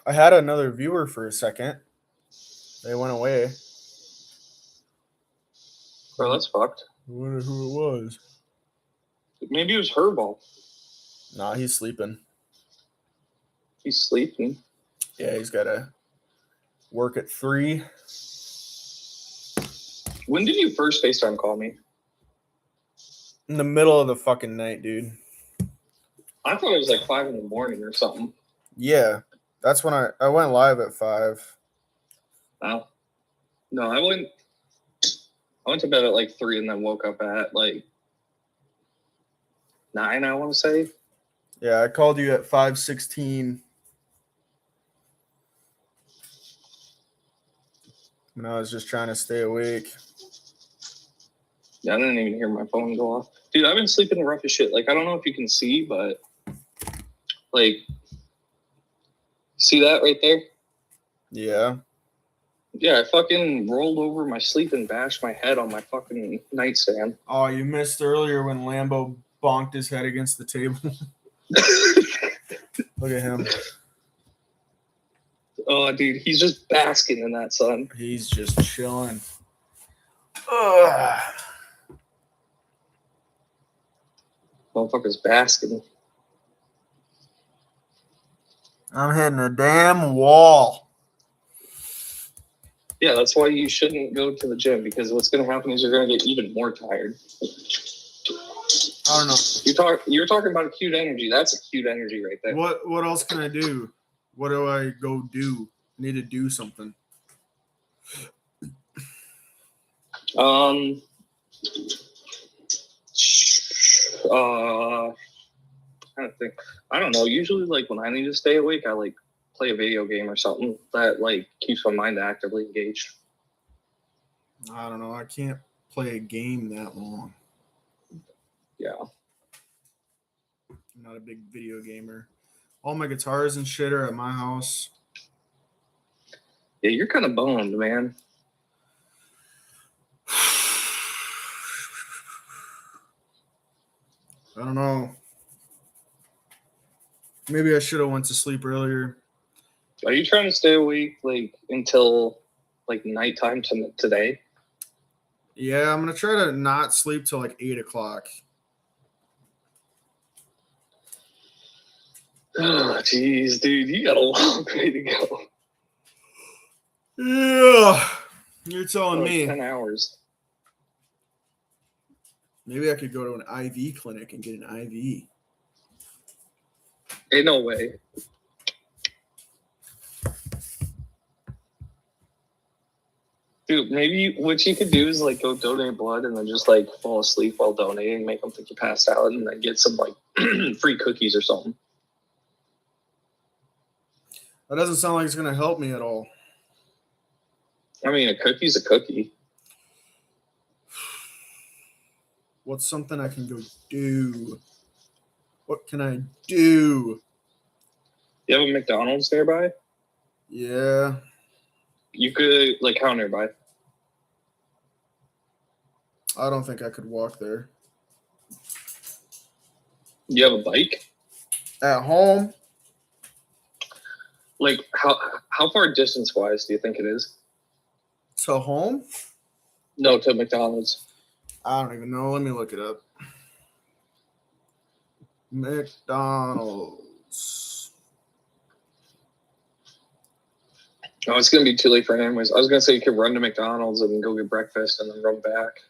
I had another viewer for a second. They went away. Bro, that's fucked. I wonder who it was. Maybe it was Herbal. Nah, he's sleeping. He's sleeping. Yeah, he's gotta work at 3. When did you first FaceTime call me? In the middle of the fucking night, dude. I thought it was like 5 in the morning or something. Yeah, that's when I went live at 5. Wow. No, I went to bed at like 3 and then woke up at like 9, I want to say. Yeah, I called you at 5:16. And I was just trying to stay awake. Yeah, I didn't even hear my phone go off. Dude, I've been sleeping rough as shit. Like, I don't know if you can see, but like, see that right there? Yeah. Yeah, I fucking rolled over my sleep and bashed my head on my fucking nightstand. Oh, you missed earlier when Lambo bonked his head against the table. Look at him. Oh, dude, he's just basking in that sun. He's just chilling. Ugh. Motherfucker's basking. I'm hitting a damn wall. Yeah, that's why you shouldn't go to the gym, because what's going to happen is you're going to get even more tired. I don't know. You're talking about acute energy. That's acute energy right there. What else can I do? What do I go do? I need to do something. I don't think. I don't know. Usually, like when I need to stay awake, I like play a video game or something that like keeps my mind actively engaged. I don't know. I can't play a game that long. Yeah. I'm not a big video gamer. All my guitars and shit are at my house. Yeah, you're kind of boned, man. I don't know. Maybe I should have went to sleep earlier. Are you trying to stay awake like until like nighttime today? Yeah, I'm gonna try to not sleep till like 8 o'clock. Oh, jeez, dude, you got a long way to go. Yeah, you're telling Like me. 10 hours. Maybe I could go to an IV clinic and get an IV. Ain't no way. Dude, maybe what you could do is like go donate blood and then just like fall asleep while donating, make them think you passed out, and then get some like free cookies or something. That doesn't sound like it's gonna help me at all. I mean, a cookie's a cookie. What's something I can go do? What can I do? You have a McDonald's nearby? Yeah. You could, like, how nearby? I don't think I could walk there. You have a bike? At home? Like, how far distance-wise do you think it is? To home? No, to McDonald's. I don't even know. Let me look it up. McDonald's. Oh, it's going to be too late for it anyways. I was going to say you could run to McDonald's and go get breakfast and then run back.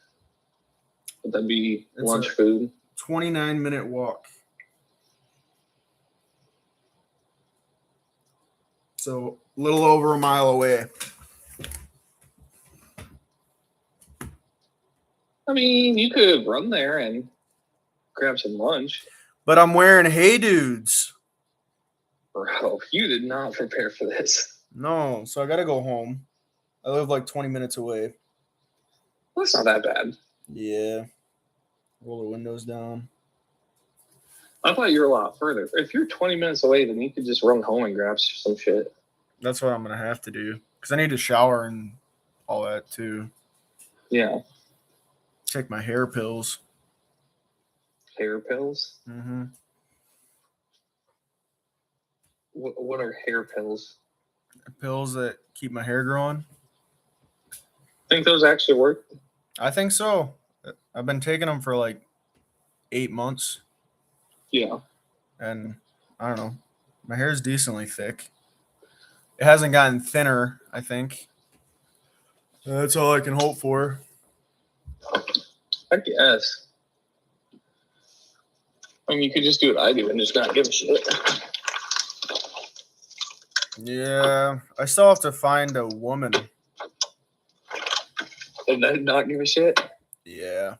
But that'd be lunch food. 29-minute walk. So a little over a mile away. I mean, you could run there and grab some lunch. But I'm wearing Hey Dudes. Bro, you did not prepare for this. No, so I gotta go home. I live like 20 minutes away. That's not that bad. Yeah. Roll the windows down. I thought you were a lot further. If you're 20 minutes away, then you could just run home and grab some shit. That's what I'm gonna have to do. Because I need to shower and all that too. Yeah. Take my hair pills. Hair pills? Mm-hmm. What are hair pills? Pills that keep my hair growing. Think those actually work? I think so. I've been taking them for like 8 months. Yeah. And I don't know. My hair is decently thick. It hasn't gotten thinner, I think. That's all I can hope for. I guess. I mean, you could just do what I do and just not give a shit. Yeah. I still have to find a woman. And then not give a shit? Yeah.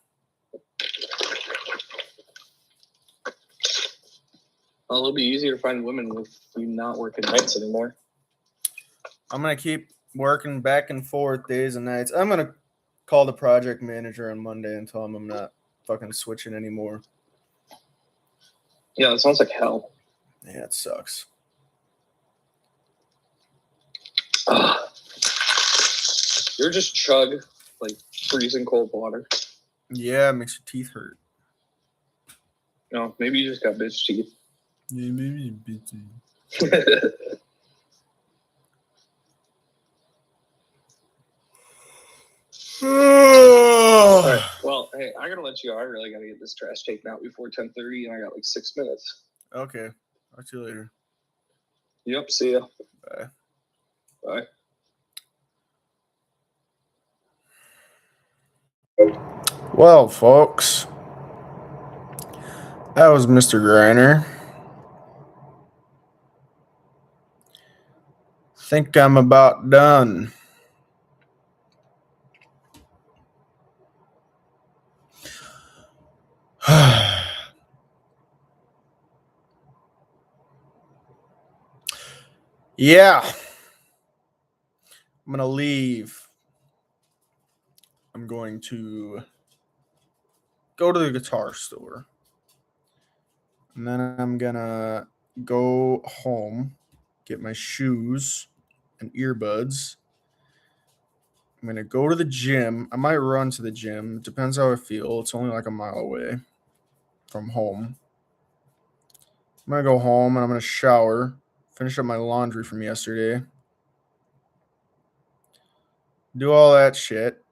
Well, it'll be easier to find women with you not working nights anymore. I'm going to keep working back and forth days and nights. I'm going to call the project manager on Monday and tell him I'm not fucking switching anymore. Yeah, that sounds like hell. Yeah, it sucks. You're just chug like freezing cold water. Yeah, it makes your teeth hurt. No, maybe you just got bitch teeth. Yeah, maybe a bit. Alright, well, hey, I gotta let you go. I really gotta get this trash taken out before 10:30, and I got like 6 minutes. Okay. Talk to you later. Yep, see ya. Bye. Bye. Well, folks, that was Mr. Griner. Think I'm about done. Yeah. I'm going to leave. I'm going to go to the guitar store. And then I'm going to go home, get my shoes and earbuds. I'm going to go to the gym. I might run to the gym. It depends how I feel. It's only like a mile away from home. I'm going to go home and I'm going to shower, finish up my laundry from yesterday, do all that shit,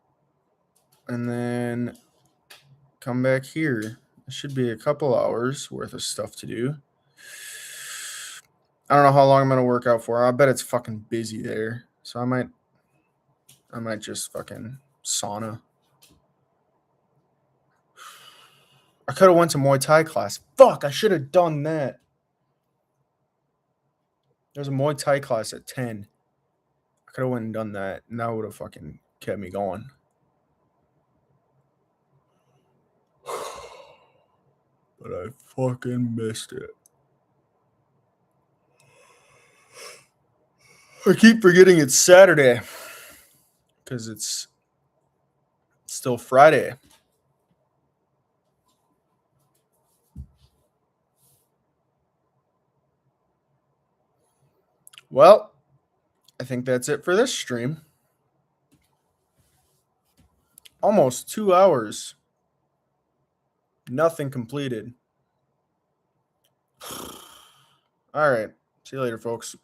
and then come back here. It should be a couple hours worth of stuff to do. I don't know how long I'm going to work out for. I bet it's fucking busy there. So I might just fucking sauna. I could have went to Muay Thai class. Fuck, I should have done that. There's a Muay Thai class at 10. I could have went and done that, and that would have fucking kept me going. But I fucking missed it. I keep forgetting it's Saturday because it's still Friday. Well, I think that's it for this stream. Almost 2 hours. Nothing completed. All right. See you later, folks.